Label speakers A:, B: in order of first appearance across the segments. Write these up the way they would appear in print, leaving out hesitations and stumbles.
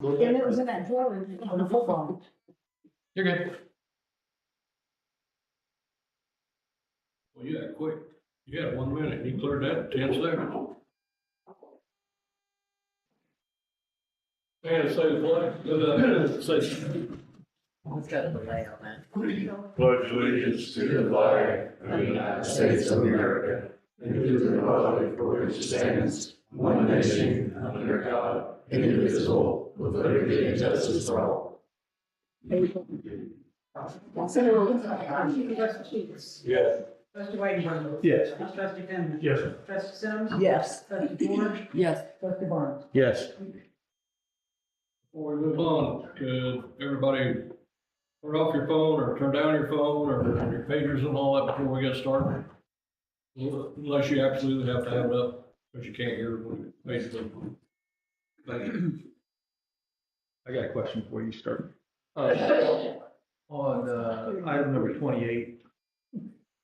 A: And it was in that drawer on the football.
B: You're good. Well, you had quick. You had 1 minute. You cleared that in 10 seconds. And say the flag, say.
C: It's got a delay on that.
D: Pledge allegiance to the flag of the United States of America and to the republic for which it stands, one nation, under God, indivisible, with liberty and justice for all.
A: Trustee Sheets.
D: Yes.
A: Trustee Whiteman.
D: Yes.
A: Trustee Finley.
D: Yes.
A: Trustee Sims.
C: Yes.
A: Trustee George.
C: Yes.
A: Trustee Barnes.
D: Yes.
B: Before we move on, could everybody turn off your phone or turn down your phone or your pagers and all that before we get started? Unless you absolutely have to have it up, but you can't hear it, basically. Thank you.
E: I got a question before you start. On item number 28,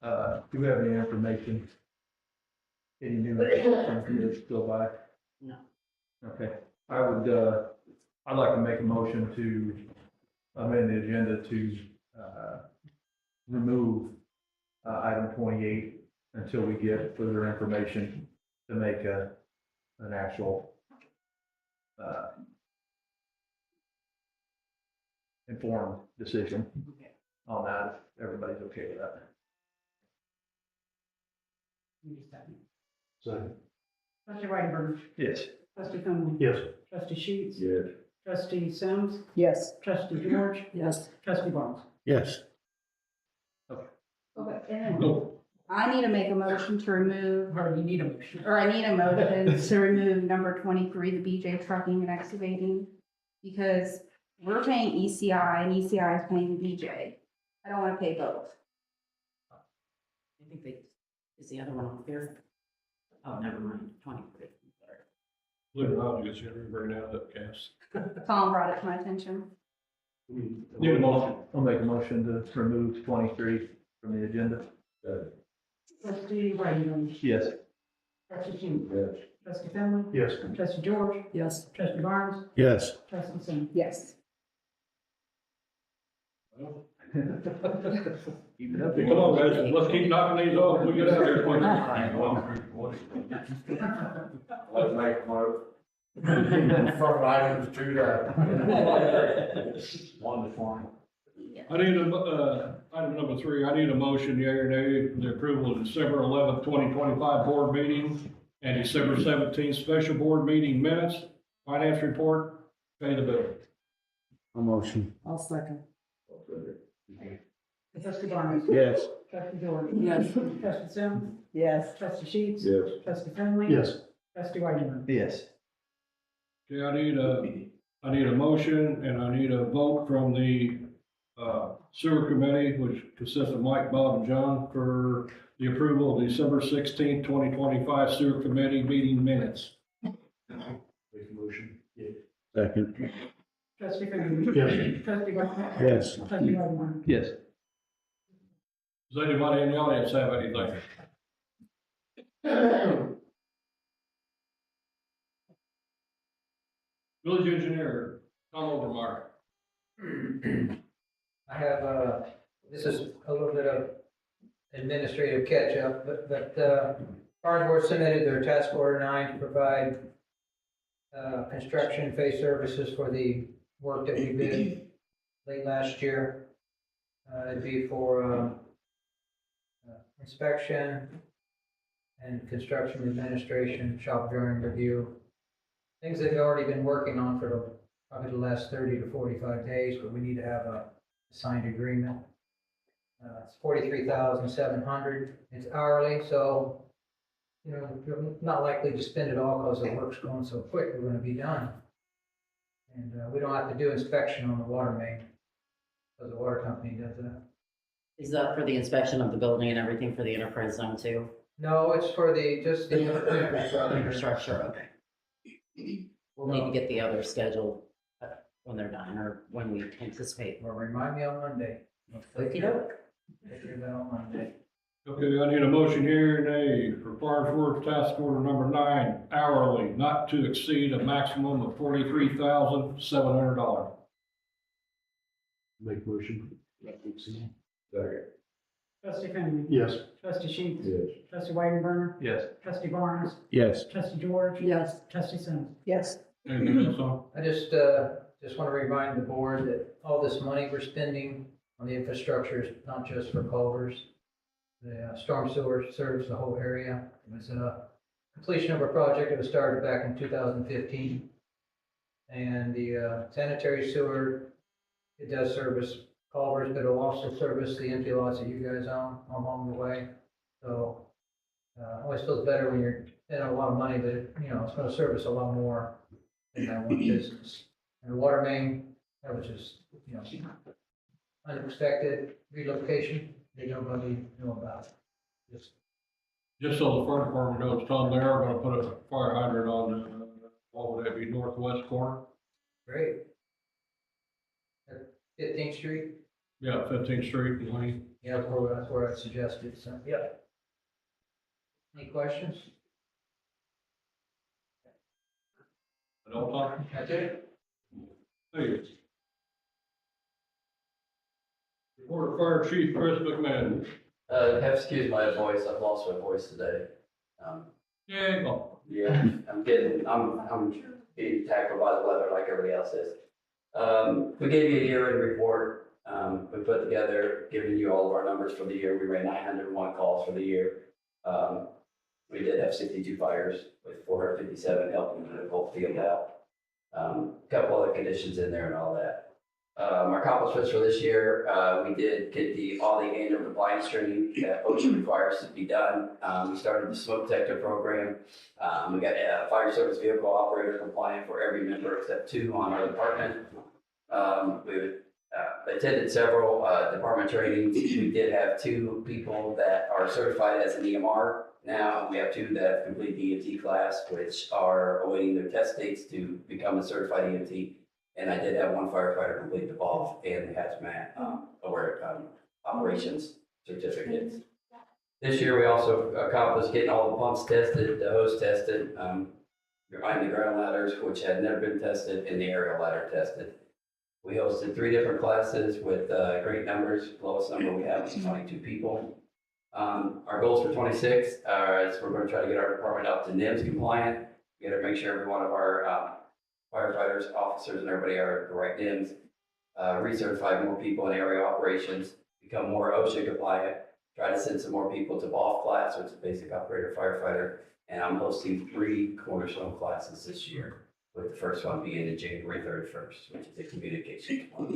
E: do we have any information? Any new information to go by?
C: No.
E: Okay, I'd like to make a motion to amend the agenda to remove item 28 until we get further information to make an actual informed decision on that, if everybody's okay with that. So,
A: Trustee Whiteman.
E: yes.
A: Trustee Finley.
E: Yes.
A: Trustee Sheets.
D: Yes.
A: Trustee Sims.
C: Yes.
A: Trustee George.
C: Yes.
A: Trustee Barnes.
D: Yes.
A: Okay, and
B: No,
F: I need to make a motion to remove,
A: or you need a motion.
F: or I need a motion to remove number 23, the BJ Trucking and Excavating, because we're paying ECI and ECI is paying BJ. I don't want to pay both.
C: I think they, is the other one up here? Oh, never mind, 23.
B: look around, you see everybody out that cast.
F: Tom brought it to my attention.
B: Need a motion.
E: I'll make a motion to remove 23 from the agenda.
A: Trustee Whiteman.
E: Yes.
A: Trustee Sheets.
D: Yes.
A: Trustee Finley.
E: Yes.
A: Trustee George.
C: Yes.
A: Trustee Barnes.
D: Yes.
A: Trustee Sims.
F: Yes.
E: Keep it up.
B: Come on, guys, let's keep knocking these off. We get out of here quick.
D: Let's make a motion. From items to that. 1 to 20.
B: I need item number 3, I need a motion, yea or nay, for the approval of December 11th, 2025 board meeting and December 17th special board meeting minutes, finance report, pay the bill.
D: A motion.
C: I'll second.
A: Trustee Barnes.
D: Yes.
A: Trustee George.
C: Yes.
A: Trustee Sims.
C: Yes.
A: Trustee Sheets.
D: Yes.
A: Trustee Finley.
E: Yes.
A: Trustee Whiteman.
E: Yes.
B: Okay, I need a motion and I need a vote from the sewer committee, which consists of Mike, Bob, and John, for the approval of December 16th, 2025 sewer committee meeting minutes.
D: Make a motion. Second.
A: Trustee Finley.
E: Yes.
A: Trustee Barnes.
D: Yes.
A: Trustee Whiteman.
E: Yes.
B: Does anybody in the audience have anything? Village engineer, Tom Overmeyer.
G: I have, this is a little bit of administrative catch-up, but Farnsworth submitted their task order 9 to provide construction phase services for the work that we did late last year. It'd be for inspection and construction administration, shop drawing review. Things they've already been working on for probably the last 30 to 45 days, but we need to have a signed agreement. It's $43,700. It's hourly, so, you know, you're not likely to spend it all because the work's going so quick. We're going to be done. And we don't have to do inspection on the water main because the water company does that.
C: Is that for the inspection of the building and everything for the enterprise zone too?
G: No, it's for just the infrastructure.
C: Infrastructure, okay. We'll need to get the other scheduled when they're done or when we anticipate.
G: Well, remind me on Monday.
C: Okey-doke.
G: Figure that on Monday.
B: Okay, I need a motion here, nay, for Farnsworth Task Order number 9, hourly, not to exceed a maximum of $43,700.
D: Make motion. Second.
A: Trustee Finley.
D: Yes.
A: Trustee Sheets.
D: Yes.
A: Trustee Weidenberger.
E: Yes.
A: Trustee Barnes.
E: Yes.
A: Trustee George.
C: Yes.
A: Trustee Sims.
C: Yes.
B: Anything else on?
G: I just want to remind the board that all this money we're spending on the infrastructure is not just for culverts. The storm sewer serves the whole area. It was a completion of a project that was started back in 2015. And the sanitary sewer, it does service culverts, but it'll also service the empty lots that you guys own along the way. So always feels better when you're spending a lot of money, but it's going to service a lot more than that one business. And the water main, that was just, unexpected relocation that nobody knew about.
B: Just so the fire department knows, Tom, they are gonna put a fire hydrant on, what would that be, northwest corner?
G: Great. At 15th Street,
B: Yeah, 15th Street and Lane.
G: yeah, that's where I suggested, so, yeah. Any questions?
B: I don't talk.
G: That's it?
B: Hey. Report of Fire Chief Chris McMahon.
H: Have excused my voice. I've lost my voice today.
B: Yeah, go.
H: Yeah, I'm being tackled by the weather like everybody else is. We gave you a year-end report. We put together, giving you all of our numbers for the year. We ran 901 calls for the year. We did have 62 fires with 457 helping the whole field out. Couple other conditions in there and all that. Our accomplishments for this year, we did get all the annual compliance training that OSHA requires to be done. We started the smoke detector program. We got a fire service vehicle operator compliant for every member except 2 on our department. We attended several department trainings. We did have 2 people that are certified as an EMR. Now we have 2 that have completed the EMT class, which are awaiting their test dates to become a certified EMT. And I did have 1 firefighter complete the BOF and the hazmat operations certificates. This year, we also accomplished getting all the pumps tested, the hose tested, behind the ground ladders, which had never been tested, and the aerial ladder tested. We hosted 3 different classes with great numbers. Lowest number we have is 22 people. Our goals for 26 is we're going to try to get our department up to NIMS compliant. We got to make sure every one of our firefighters, officers, and everybody are at the right NIMS. Recertify more people in area operations, become more OSHA compliant, try to send some more people to BOF class, which is basic operator firefighter. And I'm hosting 3 cornerstone classes this year, with the first one being in January 31st, which is a communication one.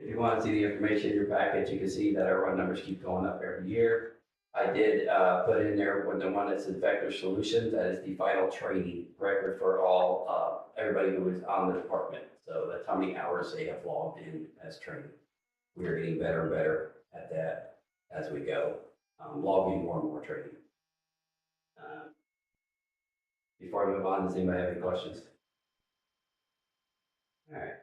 H: If you want to see the information in your package, you can see that our run numbers keep going up every year. I did put in there when the one that's Vector Solutions, that is the final training record for all, everybody who is on the department. So that's how many hours they have logged in as training. We are getting better and better at that as we go, logging more and more training. Before I move on, does anybody have any questions? All right.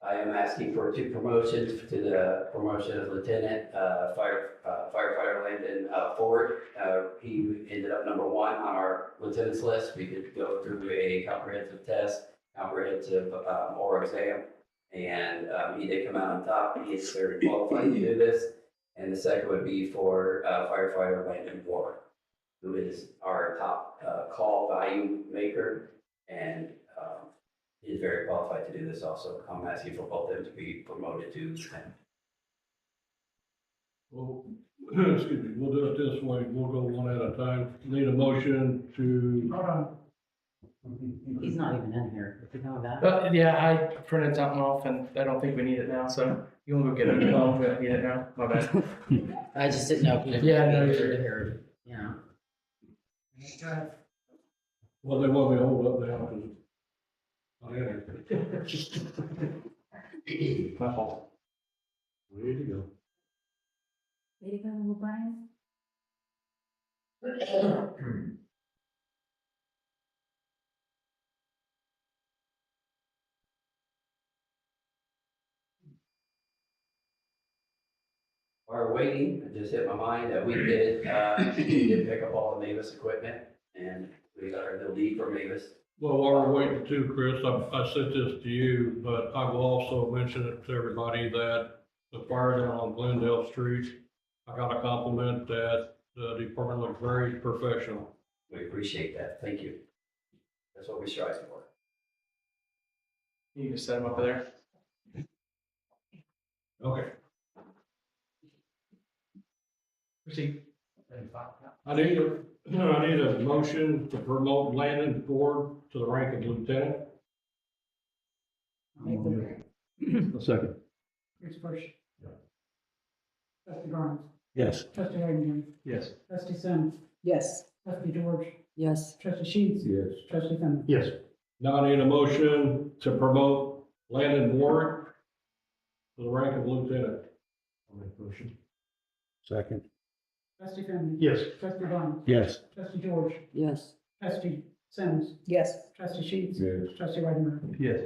H: I am asking for 2 promotions to the promotion of Lieutenant Firefighter Landon Ford. He ended up number 1 on our lieutenant's list. We could go through a comprehensive test, comprehensive oral exam, and he did come out on top. He is very qualified to do this. And the second would be for Firefighter Landon Ward, who is our top call value maker, and he's very qualified to do this also. I'm asking for both of them to be promoted to lieutenant.
B: Well, excuse me, we'll do it this way. We'll go one at a time. Need a motion to,
A: Hold on.
C: He's not even in here. Is he coming back?
I: Yeah, I printed something off and I don't think we need it now, so you want to go get it? Oh, we don't need it now. My bad.
C: I just didn't know if you.
I: Yeah, no, you're
C: here. Yeah.
B: well, they want me to hold up now, because
I: My fault.
D: Way to go.
F: Way to go, Brian.
H: we're waiting, it just hit my mind that we did pick up all the Mavis equipment, and we got our little deed for Mavis.
B: Well, while we're waiting too, Chris, I sent this to you, but I will also mention it to everybody that the fire down on Glendale Street, I got a compliment that the department looked very professional.
H: We appreciate that, thank you. That's what we strive for.
I: You can just set them up there.
B: Okay.
I: Proceed.
B: I need a motion to promote Landon Ford to the rank of lieutenant.
A: Make the
E: Second.
A: Chris Bush. Trustee Barnes.
D: Yes.
A: Trustee Whiteman.
E: Yes.
A: Trustee Sims.
C: Yes.
A: Trustee George.
C: Yes.
A: Trustee Sheets.
D: Yes.
A: Trustee Finley.
E: Yes.
B: Now I need a motion to promote Landon Warwick to the rank of lieutenant.
E: I'll make the motion.
D: Second.
A: Trustee Finley.
E: Yes.
A: Trustee Barnes.
D: Yes.
A: Trustee George.
C: Yes.
A: Trustee Sims.
C: Yes.
A: Trustee Sheets.
D: Yes.
A: Trustee Whiteman.
E: Yes.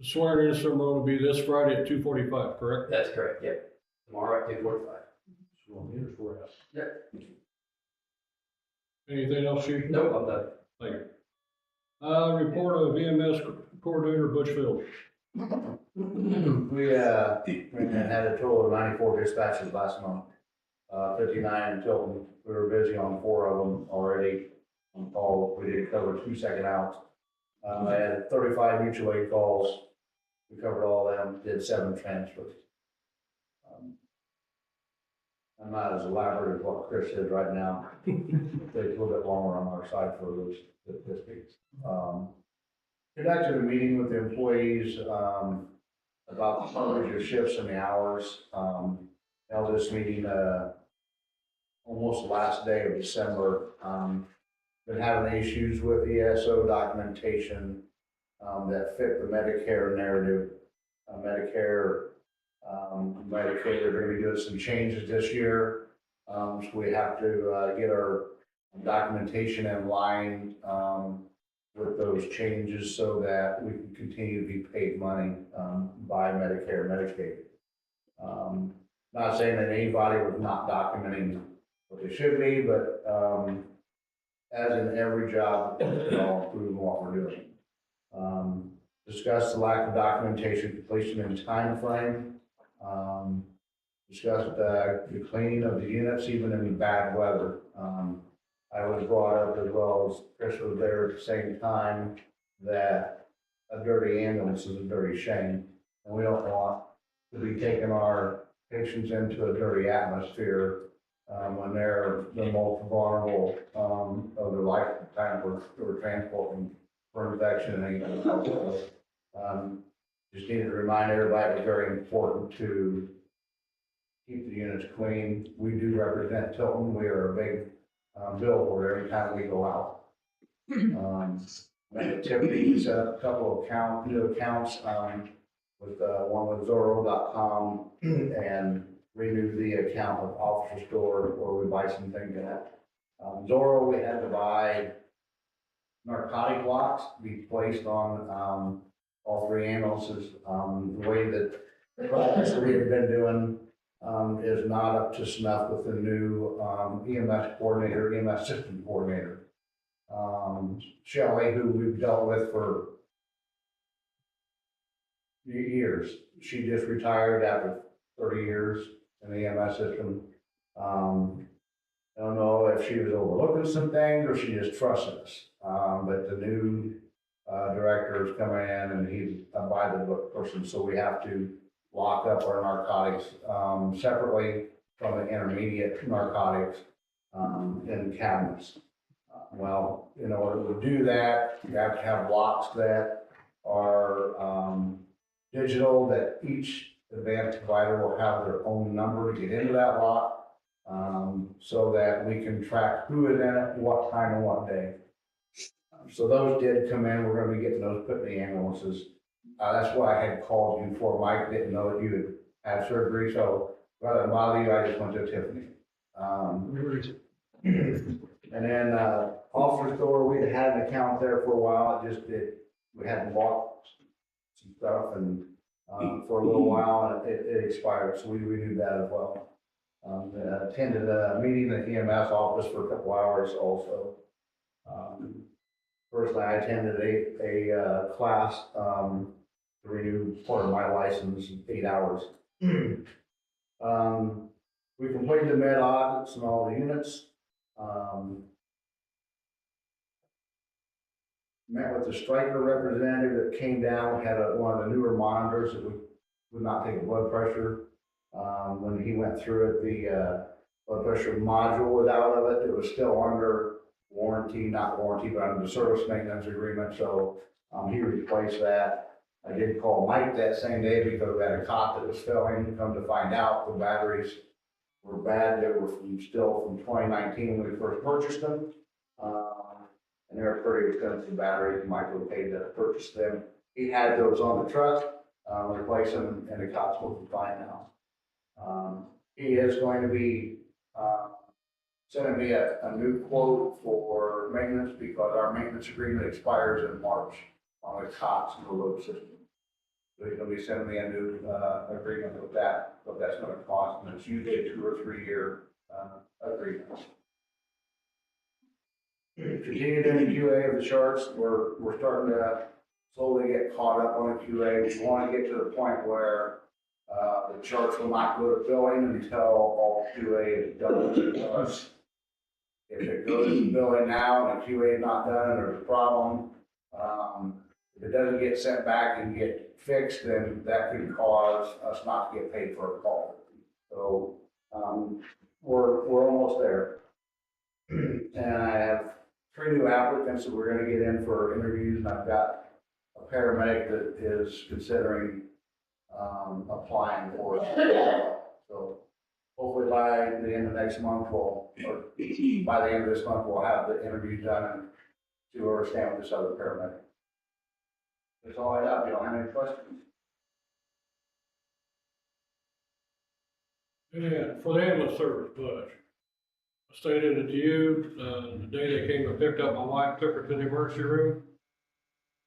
B: The swearing in ceremony will be this Friday at 2:45, correct?
H: That's correct, yep. Tomorrow at 2:45. Yep.
B: Anything else, Chief?
H: Nope, I'm done.
B: Thank you. Report of EMS Coordinator Butchfield.
J: We had a total of 94 dispatches last month, 59 in Tilton. We were busy on 4 of them already on call. We did cover 2 second outs. I had 35 mutual aid calls. We covered all of them, did 7 transfers. I'm not as elaborate as what Chris is right now. It takes a little bit longer on our side for those statistics. Conducted a meeting with the employees, about the coverage of shifts and the hours. Held this meeting, almost the last day of December. Been having issues with ESO documentation, that fit the Medicare narrative. Medicare, they're gonna be doing some changes this year. So we have to, get our documentation in line, with those changes so that we can continue to be paid money, by Medicare, Medicaid. Not saying that anybody was not documenting what they should be, but, as in every job, we're all improving what we're doing. Discussed the lack of documentation completion and timeframe. Discussed the cleaning of the units even in bad weather. I was brought up as well as Chris was there at the same time that a dirty ambulance is a dirty shame. And we don't want to be taking our patients into a dirty atmosphere when they're the most vulnerable of their lifetime we're transporting for infection and anything else. Just needed to remind everybody it's very important to keep the units clean. We do represent Tilton. We are a big billboard every time we go out. Made a Tiffany set up a couple of new accounts with one with Zorro.com and renewed the account with Officer Store where we buy some things at. Zorro, we had to buy narcotic locks to be placed on all 3 ambulances. The way that the practice we have been doing is not up to snuff with the new EMS coordinator, EMS system coordinator. Shelley, who we've dealt with for years, she just retired after 30 years in the EMS system. I don't know if she was overlooking some things or she just trusted us. But the new director is coming in and he's a by the book person, so we have to lock up our narcotics separately from the intermediate narcotics in cabinets. Well, in order to do that, you have to have locks that are digital, that each advanced provider will have their own number to get into that lock, so that we can track who is in it, what time and what day. So those did come in. We're gonna be getting those put in the ambulances. That's why I had called you before. Mike didn't know that you had had surgery, so rather than bother you, I just went to Tiffany. And then Officer Store, we had an account there for a while. We hadn't bought some stuff and for a little while and it expired, so we renewed that as well. Attended a meeting at EMS office for a couple hours also. Personally, I attended a class, to renew part of my license in 8 hours. We completed the med audits and all the units. Met with the striker representative that came down, had one of the newer monitors that would not take blood pressure. When he went through it, the blood pressure module was out of it. It was still under warranty, not warranty, but under the service maintenance agreement. So he replaced that. I did call Mike that same day because we had a cot that was failing. Come to find out, the batteries were bad. They were still from 2019 when we first purchased them. And they're pretty expensive batteries. Mike paid to purchase them. He had those on the truck, replace them, and the cot's working fine now. He is going to be sending me a new quote for maintenance because our maintenance agreement expires in March on the cots and the load system. So he's gonna be sending me a new agreement with that, what that's gonna cost, and it's usually a 2 or 3 year agreement. Continued in the QA of the charts, we're starting to slowly get caught up on the QA. We want to get to the point where the charts will not go to billing until all QA is done. Because if it goes to billing now and the QA is not done, there's a problem. If it doesn't get sent back and get fixed, then that could cause us not to get paid for a call. So we're almost there. And I have 3 new applicants that we're going to get in for interviews, and I've got a paramedic that is considering applying for it. So hopefully by the end of next month, or by the end of this month, we'll have the interview done and see where we stand with this other paramedic. That's all I have. You don't have any questions?
B: And for the ambulance service, Butch, I stated it to you, the day they came and picked up my wife, took her to the emergency room.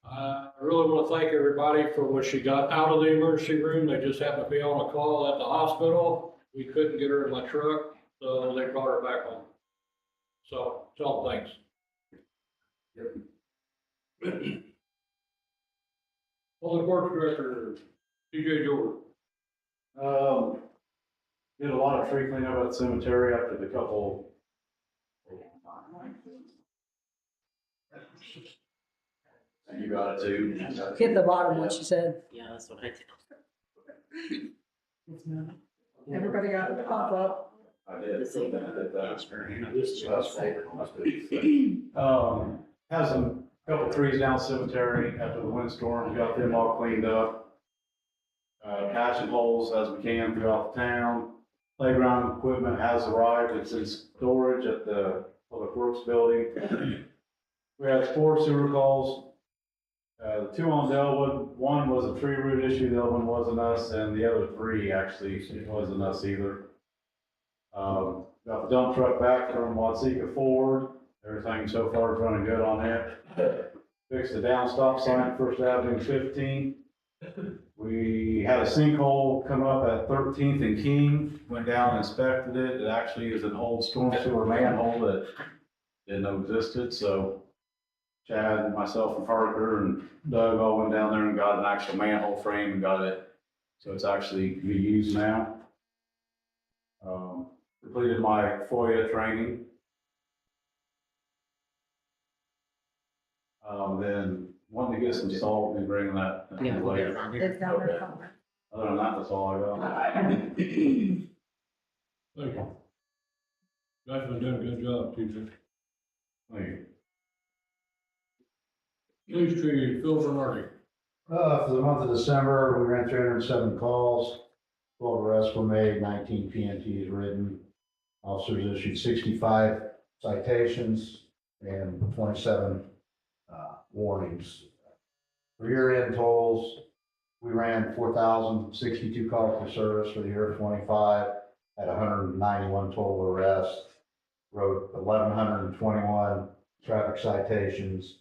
B: I really want to thank everybody for when she got out of the emergency room. They just happened to be on a call at the hospital. We couldn't get her in my truck, so they brought her back home. So, tell them thanks. Yep. Public Works Director, DJ Jordan.
K: Did a lot of tree cleanup at the cemetery after the couple. And you got it too.
A: Hit the bottom, what she said.
C: Yeah, that's what I did.
A: Everybody got the pop up.
K: I did.
C: The same.
K: I did that.
C: Must be.
K: Has some couple trees down cemetery after the windstorm, got them all cleaned up. Patching holes as we can throughout the town. Playground equipment has arrived, it's in storage at the Public Works building. We had 4 sewer calls. The 2 on Delwood, one was a tree root issue, the other one wasn't us, and the other 3 actually, it wasn't us either. Got the dump truck back from Watsika Ford, everything so far is running good on it. Fixed the down stop sign, First Avenue 15. We had a sinkhole come up at 13th and King, went down and inspected it. It actually is an old storm sewer manhole that didn't know existed, so Chad, myself, and Parker, and Doug all went down there and got an actual manhole frame and got it, so it's actually can be used now. Completed my FOIA training. Then wanted to get some salt and bring that
C: Yeah, we'll get it
K: later.
C: on here.
F: It's down there somewhere.
K: Other than that, that's all I got.
B: Thank you. Guys been doing a good job, TJ.
K: Thank you.
B: Police Chief Phil Bernardi.
L: For the month of December, we ran 307 calls, 12 arrests were made, 19 PNTs written. Officers issued 65 citations and 27 warnings. For year-end totals, we ran 4,062 calls for service for the year of 25, had 191 total arrests, wrote 1,121 traffic citations,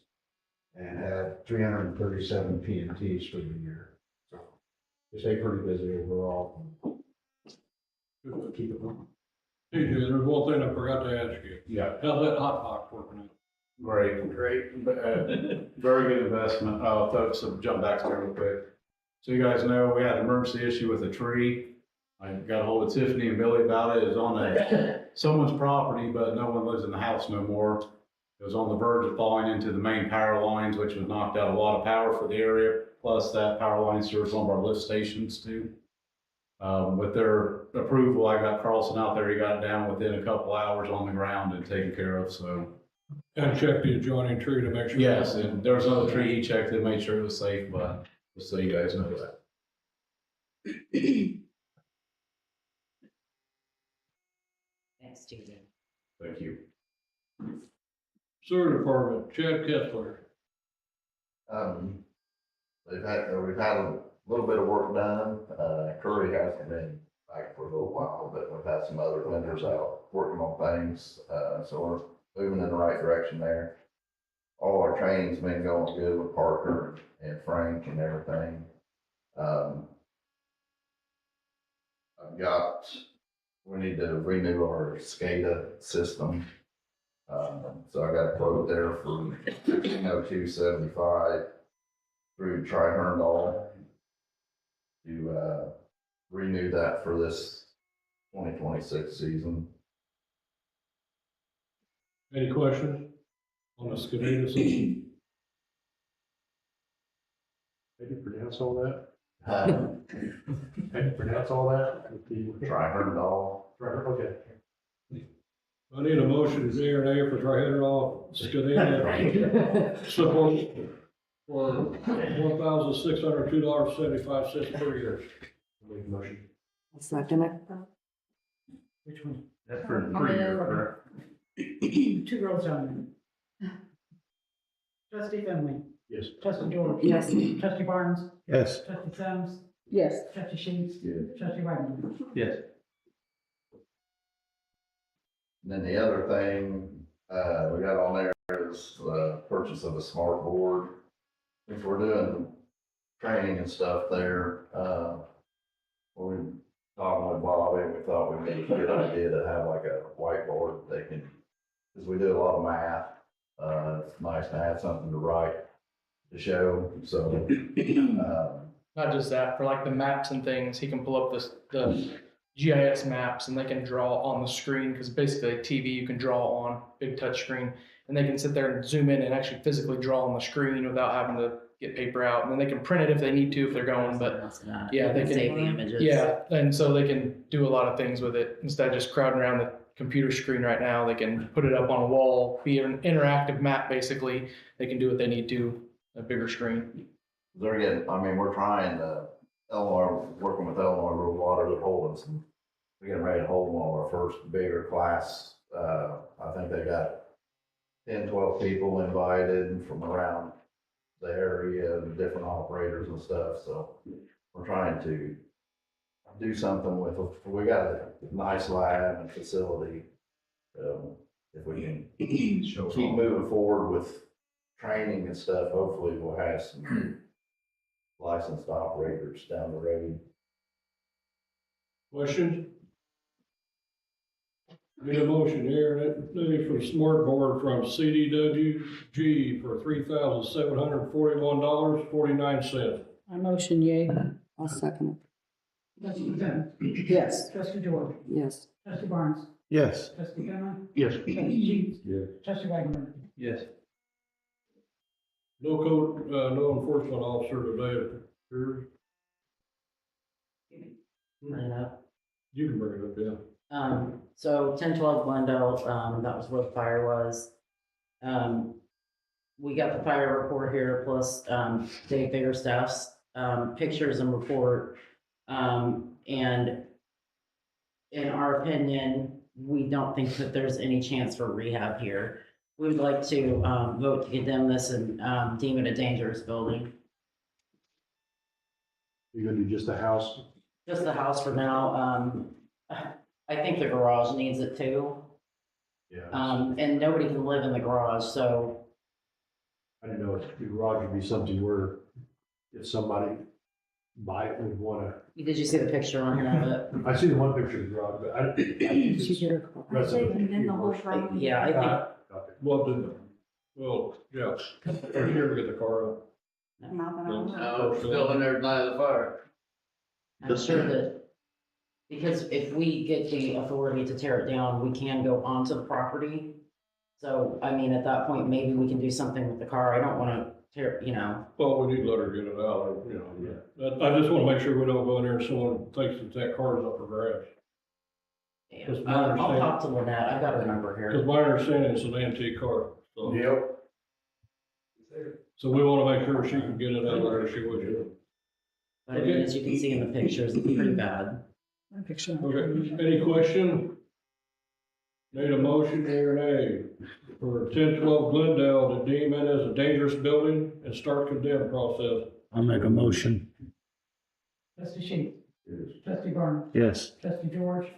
L: and had 337 PNTs for the year. So we stay pretty busy overall.
B: Good.
L: Keep it going.
B: Hey, Jay, there's one thing I forgot to ask you.
K: Yeah,
B: How's that hot box working out?
K: great, very good investment. Folks, so jump back to real quick. So you guys know, we had an emergency issue with a tree. I got a hold of Tiffany and Billy about it. It was on someone's property, but no one lives in the house no more. It was on the verge of falling into the main power lines, which would knocked out a lot of power for the area. Plus that power line serves one of our lift stations too. With their approval, I got Carlson out there. He got it down within a couple hours on the ground and taken care of, so.
B: And check the adjoining tree to make sure.
K: Yes, and there was another tree he checked and made sure it was safe, but just so you guys know that.
C: Thanks, Jason.
K: Thank you.
B: Sewer department, Chad Kessler.
D: We've had a little bit of work done. Curry hasn't been back for a little while, but we've had some other vendors out working on things. So we're moving in the right direction there. All our training's been going good with Parker and Frank and everything. We need to renew our SCADA system. So I got a quote there for $275 through Tri-Herndal to renew that for this 2026 season.
B: Any questions on the SCADA system?
L: How do you pronounce all that?
D: Uh,
L: How do you pronounce all that?
D: Tri-Herndal.
L: Okay.
B: I need a motion here and there for Tri-Herndal SCADA support for $1,602.75 per year.
L: Make a motion.
A: I'll second it.
G: Which one?
E: That's for 3 years, correct?
G: Two girls on. Trustee Finley.
L: Yes.
G: Trustee George.
A: Yes.
G: Trustee Barnes.
L: Yes.
G: Trustee Sims.
A: Yes.
G: Trustee Sheets.
D: Yes.
G: Trustee Wagner.
E: Yes.
D: And then the other thing, we got on there is the purchase of a smart board. If we're doing training and stuff there, we were talking with Bobby, and we thought would be a good idea to have like a whiteboard they can, because we do a lot of math. It's nice to have something to write, to show, so,
I: Not just that, for like the maps and things, he can pull up the GIS maps and they can draw on the screen, because basically a TV you can draw on, big touch screen, and they can sit there and zoom in and actually physically draw on the screen without having to get paper out. And then they can print it if they need to, if they're going, but yeah, they can
C: save the images.
I: yeah, and so they can do a lot of things with it instead of just crowding around the computer screen right now. They can put it up on a wall, be an interactive map basically. They can do what they need to, a bigger screen.
D: they're getting, I mean, we're trying to, Illinois, working with Illinois Rural Water, they're holding some, we're getting ready to hold one of our first bigger class. I think they got 10, 12 people invited from around the area, and different operators and stuff, so we're trying to do something with, we got a nice lab and facility. If we can keep moving forward with training and stuff, hopefully we'll have some licensed operators down the road.
B: Questions? Need a motion here, that for smart board from CDWG for $3,741.49.
A: I motion yea. I'll second
G: Trustee Sims.
A: it. Yes.
G: Trustee George.
A: Yes.
G: Trustee Barnes.
L: Yes.
G: Trustee Finley.
L: Yes.
G: Trustee Sheets.
L: Yes.
G: Trustee Wagner.
E: Yes.
B: No code, no enforcement officer today, sure.
C: Bring it up.
B: You can bring it up, yeah.
C: So 1012 Glendale, that was where the fire was. We got the fire report here, plus, Dave Biggerstaff's, pictures and report. And in our opinion, we don't think that there's any chance for rehab here. We would like to, vote to condemn this and, deem it a dangerous building.
L: You're gonna do just the house?
C: Just the house for now. I think the garage needs it too.
L: Yeah.
C: And nobody can live in the garage, so
L: I didn't know if the garage would be something where if somebody
K: buy it, would wanna,
C: Did you see the picture on here of it?
K: I see the one picture of the garage, but I.
F: I say, and then the whole front.
C: Yeah, I think,
B: Well, yeah, or here we get the car up.
F: Nothing else.
H: No, still in there by the fire.
C: I'm sure that, because if we get the authority to tear it down, we can go onto the property. So, I mean, at that point, maybe we can do something with the car. I don't wanna tear, you know,
B: Well, we need to let her get it out, you know. I just wanna make sure we don't go in there and someone thinks that that car's up for grabs.
C: yeah.
B: That's my
C: I'll
B: understanding.
C: talk to Lynette. I've got her number
B: Cause
C: here.
B: my understanding it's an antique car, so.
K: Yep.
B: So we wanna make sure she can get it out of there if she wishes.
C: But I mean, as you can see in the pictures, it's pretty bad.
B: Okay, any question? Need a motion here and a for 1012 Glendale to deem it as a dangerous building and start condemn process.
L: I'll make a motion.
A: Trustee Sheet. Trustee Barnes.
L: Yes.
A: Trustee George.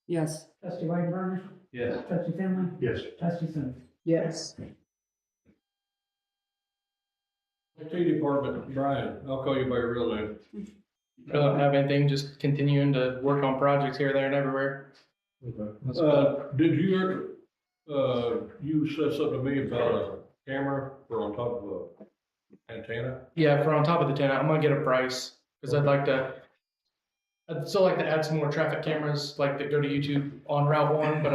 F: Yes.
A: Trustee Whiteburn.
E: Yes.
A: Trustee Finley.
K: Yes.
A: Trustee Sims.
F: Yes.
B: IT department, Brian, I'll call you by your real name.
I: I don't have anything, just continuing to work on projects here, there, and everywhere. That's about
B: Did you ever, you said something to me about a camera for on top of a antenna?
I: Yeah, for on top of the tent, I'm gonna get a price, because I'd still like to add some more traffic cameras, like that go to YouTube on Route 1, but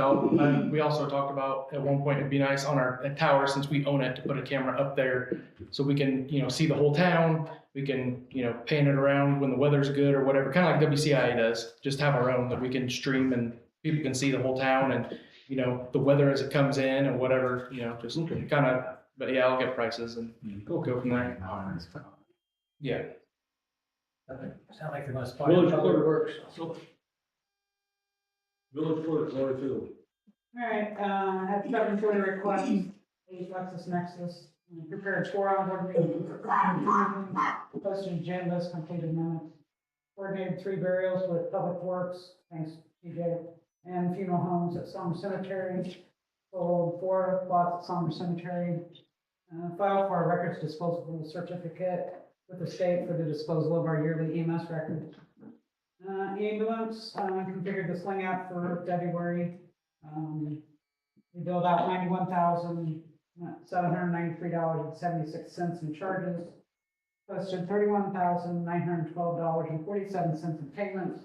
I: we also talked about at one point, it'd be nice on our tower, since we own it, to put a camera up there, so we can, see the whole town, we can, pan it around when the weather's good or whatever, kind of like WCIA does, just have our own that we can stream and people can see the whole town and, the weather as it comes in and whatever, just kind of, but yeah, I'll get prices and go from there. Yeah.
G: Sound like they're gonna spot
B: Village
G: public
B: clerk.
G: works.
B: Village clerk, Lori Field.
A: All right, I have 740 requests, LexisNexis, prepared 4 onboard meetings, posted agendas, completed minutes, coordinated 3 burials with Public Works, thanks TJ, and funeral homes at Summer Cemetery, sold 4 plots at Summer Cemetery, filed for a records disposal certificate with the state for the disposal of our yearly EMS records. Ambulance, configured the sling app for February. We billed out $91,793.76 in charges. Posted $31,912.47 in payments.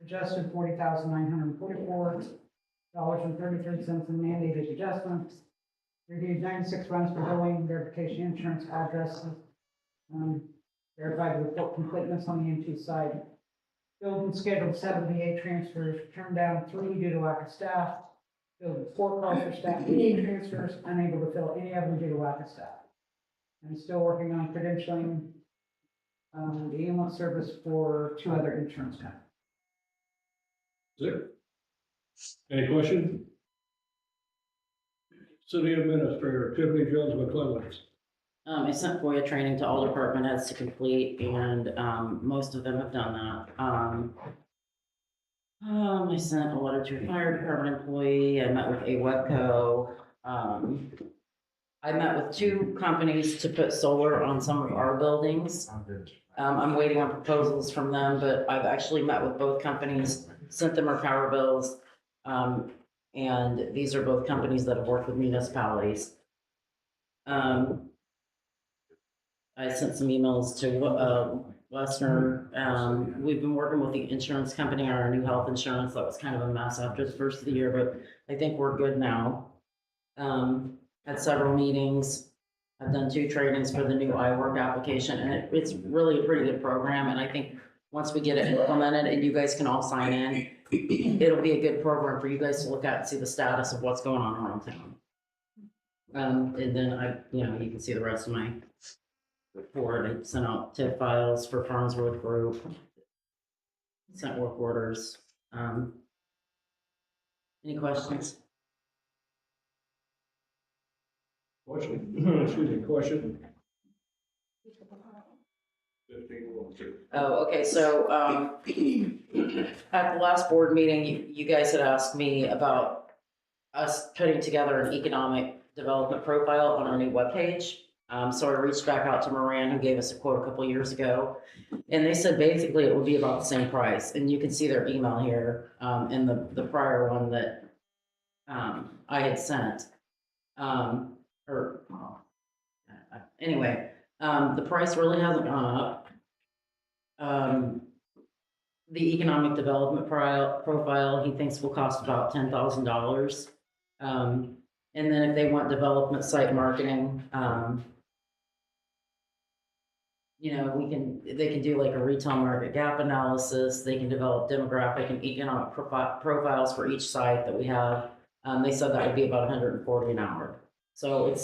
A: Adjusted $40,944.33 in mandated adjustments. Reviewed 96 runs for billing, verification, insurance, addresses. Verified the report completeness on the M2 side. Billed and scheduled 78 transfers, turned down 3 due to lack of staff. Filled 4 calls for staff, 8 transfers, unable to fill any of them due to lack of staff. I'm still working on credentialing the ambulance service for 2 other insurance companies.
B: Any question? City Administrator Tiffany Jones McClellan.
C: I sent FOIA training to all department heads to complete, and most of them have done that. I sent a letter to a fire department employee. I met with a Webco. I met with 2 companies to put solar on some of our buildings. I'm waiting on proposals from them, but I've actually met with both companies, sent them our power bills. And these are both companies that have worked with municipalities. I sent some emails to Western. We've been working with the insurance company on our new health insurance. That was kind of a mess after the first of the year, but I think we're good now. Had several meetings. I've done 2 trainings for the new iWork application, and it's really a pretty good program. And I think once we get it implemented and you guys can all sign in, it'll be a good program for you guys to look at and see the status of what's going on around town. And then you can see the rest of my report. I sent out TIF files for Farnsworth Group, sent work orders. Any questions?
B: Question, excuse me, question?
C: Oh, okay, so, at the last board meeting, you guys had asked me about us putting together an economic development profile on our new webpage. So I reached back out to Moran, who gave us a quote a couple years ago. And they said basically it would be about the same price. And you can see their email here, in the prior one that, I had sent. Anyway, the price really hasn't gone up. The economic development profile, he thinks will cost about $10,000. And then if they want development site marketing, they can do like a retail market gap analysis. They can develop demographic and economic profiles for each site that we have. They said that would be about 140 an hour. So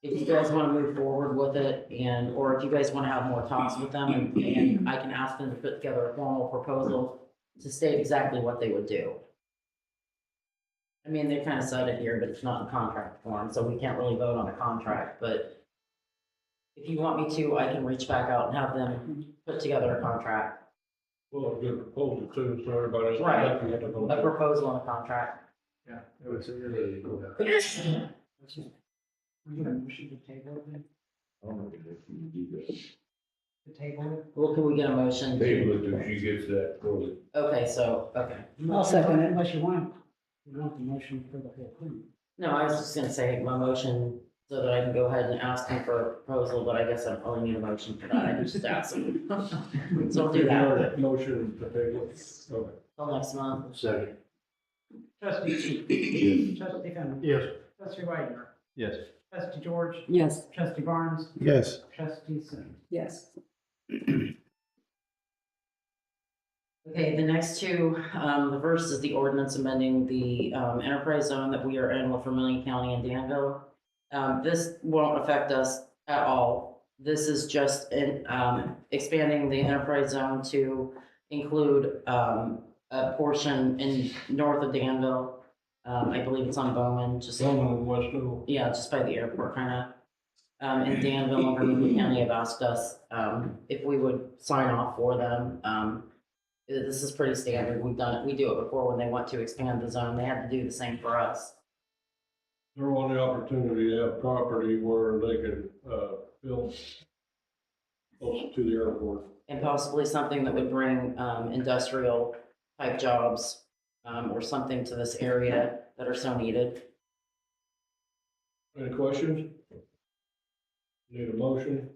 C: if you guys want to move forward with it or if you guys want to have more talks with them and I can ask them to put together a formal proposal to state exactly what they would do. I mean, they kind of said it here, but it's not in contract form, so we can't really vote on a contract, but if you want me to, I can reach back out and have them put together a contract.
B: Well, a good proposal too, so everybody's.
C: Right. A proposal on a contract.
E: Yeah, it was really cool.
A: We're gonna motion to table it. The table.
C: Well, can we get a motion?
B: Table it till she gets that quote.
C: Okay, okay.
A: I'll second it unless you want. You want the motion for the whole thing.
C: No, I was just gonna say my motion so that I can go ahead and ask him for a proposal, but I guess I don't really need a motion for that. I can just ask him. So I'll do that.
B: Motion to table. Okay.
C: Till next month.
L: Second.
A: Trustee Cheek. Trustee Fennel.
L: Yes.
A: Trustee Wagner.
E: Yes.
A: Trustee George.
F: Yes.
A: Trustee Barnes.
L: Yes.
A: Trustee Sims.
F: Yes.
C: Okay, the next two, the first is the ordinance amending the enterprise zone that we are in with Vermillion County and Danville. This won't affect us at all. This is just expanding the enterprise zone to include a portion in north of Danville. I believe it's on Bowman, just yeah, just by the airport, kind of. And Danville and Vermillion County have asked us if we would sign off for them. This is pretty standard. We've done it. We do it before when they want to expand the zone. They had to do the same for us.
B: They want the opportunity to have property where they could build close to the airport.
C: And possibly something that would bring industrial type jobs or something to this area that are so needed.
B: Any questions? Need a motion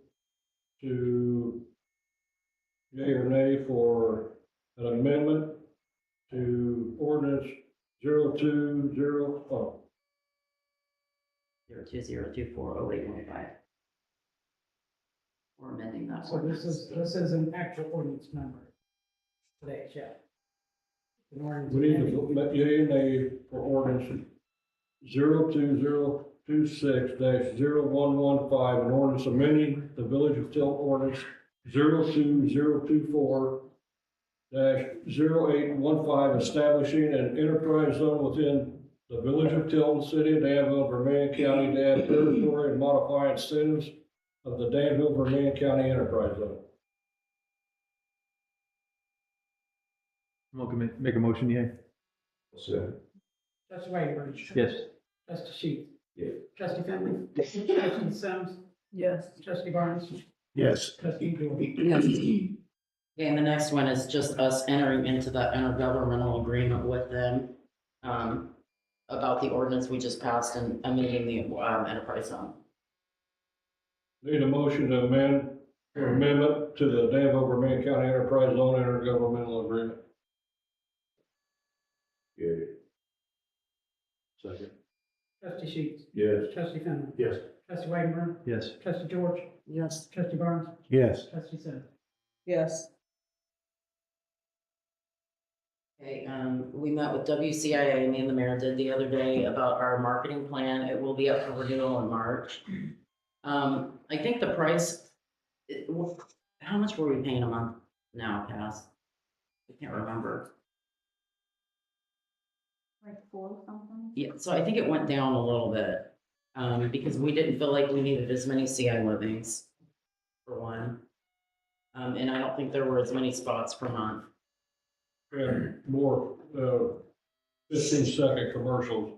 B: to yea or nay for an amendment to ordinance 020.
C: 020240815. We're amending that.
A: So this is an actual ordinance number. Today, yeah. An ordinance
B: We need
A: amending.
B: to yea and nay for ordinance 02026-0115, an ordinance amending the Village of Tilton ordinance 02024-0815, establishing an enterprise zone within the Village of Tilton, City of Danville, Vermillion County, DAB territory, and modify incentives of the Danville-Vermillion County Enterprise Zone.
E: I'm going to make a motion, yeah?
A: Trustee Wagner.
E: Yes.
A: Trustee Sheets.
B: Yes.
A: Trustee Finley. Trustee Sims.
F: Yes.
A: Trustee Barnes.
L: Yes.
A: Trustee George.
F: Yes.
C: Okay, and the next one is just us entering into that intergovernmental agreement with them about the ordinance we just passed and amending the enterprise zone.
B: Need a motion to amend, or amendment to the Danville-Vermillion County Enterprise Zone intergovernmental agreement.
L: Yeah. Second.
A: Trustee Sheets.
L: Yes.
A: Trustee Finley.
L: Yes.
A: Trustee Wagner.
E: Yes.
A: Trustee George.
F: Yes.
A: Trustee Barnes.
L: Yes.
A: Trustee Sims.
F: Yes.
C: Okay, we met with WCIA, me and the mayor did the other day about our marketing plan. It will be up for renewal in March. I think the price, how much were we paying a month now, Cass? I can't remember.
F: Like 4 something?
C: Yeah, so I think it went down a little bit, because we didn't feel like we needed as many CI livings, for one. And I don't think there were as many spots per month.
B: And more 15-second commercials.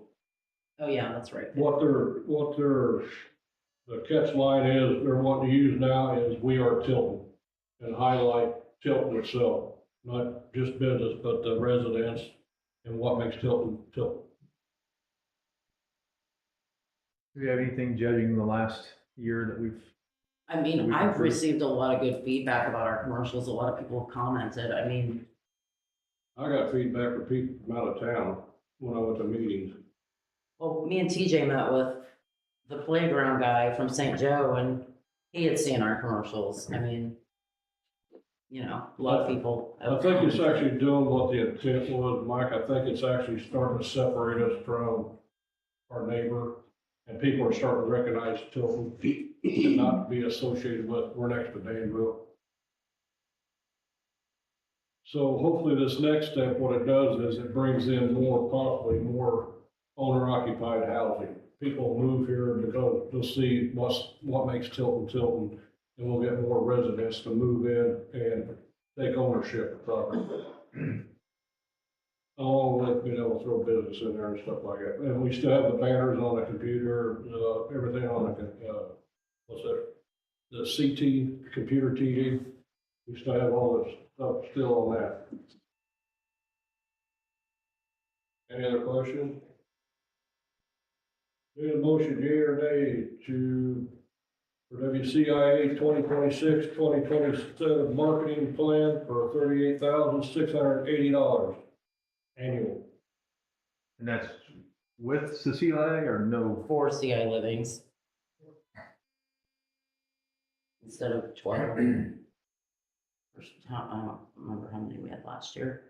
C: Oh, yeah, that's right.
B: What they're The catch line is, they're wanting to use now is "We Are Tilton" and highlight Tilton itself, not just business, but the residents and what makes Tilton, Tilton.
E: Do you have anything judging the last year that we've,
C: I mean,
E: We can
C: I've
E: prove-
C: received a lot of good feedback about our commercials. A lot of people have commented. I mean,
B: I got feedback from people from out of town when I went to meetings.
C: well, me and TJ met with the playground guy from St. Joe and he had seen our commercials. I mean, you know, a lot of people.
B: I
C: have
B: think it's
C: commented.
B: actually doing what the intent was, Mike. I think it's actually starting to separate us from our neighbor. And people are starting to recognize Tilton and not be associated with, we're next to Danville. So hopefully this next step, what it does is it brings in possibly more owner occupied housing. People move here because they'll see what makes Tilton Tilton, and we'll get more residents to move in and take ownership of property. Along with being able to throw business in there and stuff like that. And we still have the banners on the computer, everything on the, what's that? The CT, computer TV. We still have all this stuff still on that. Any other questions? Need a motion here today for WCIA 2026-2027 marketing plan for $38,680 annual.
E: and that's with Cecilia or no?
C: 4 CI livings. Instead of 12. I don't remember how many we had last year.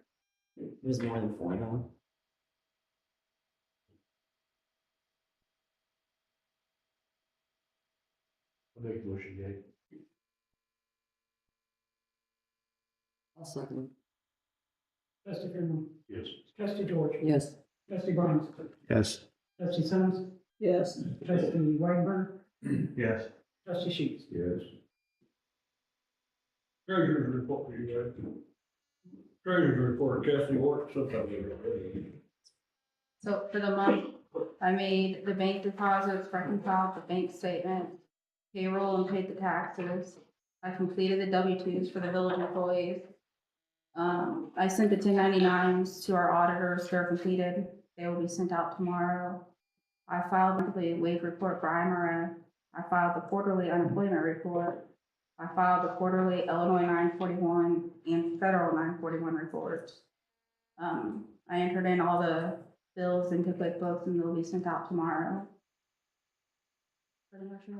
C: It was more than 4 though.
B: I'll make a motion, Jay.
C: I'll second.
A: Trustee Freeman.
B: Yes.
A: Trustee George.
C: Yes.
A: Trustee Barnes.
L: Yes.
A: Trustee Simmons.
C: Yes.
A: Trustee Whitburn.
E: Yes.
A: Trustee Sheets.
B: Yes. Treasurer's report for you guys. Treasurer's report, Cassie worked sometimes.
F: So for the month, I made the bank deposits, reconciled the bank statement, payroll and paid the taxes. I completed the W-2s for the village employees. I sent the 1099s to our auditors, they're completed. They will be sent out tomorrow. I filed the wage report for IMRF. I filed the quarterly unemployment report. I filed the quarterly Illinois 941 and federal 941 reports. I entered in all the bills into QuickBooks and they'll be sent out tomorrow. Pretty much it.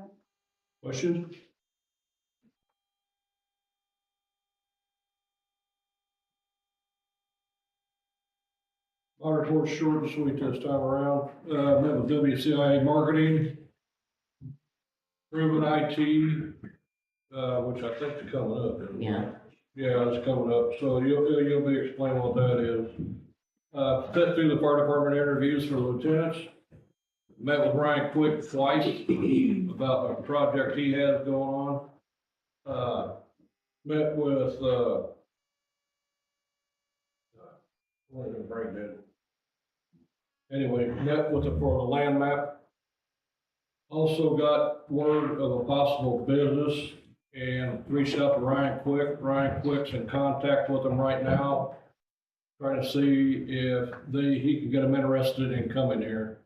B: Questions? My report's short and sweet this time around. Met with WCIA marketing, Proven IT, which I think is coming up. isn't it?
C: Yeah.
B: Yeah, it's coming up. So you'll be explaining what that is. Fit through the fire department interviews for lieutenants. Met with Ryan Quick twice about a project he has going on. Met with, what did I bring in? Anyway, met with for the land map. Also got word of a possible business and reached out to Ryan Quick. Ryan Quick's in contact with them right now, trying to see if he can get them interested in coming here.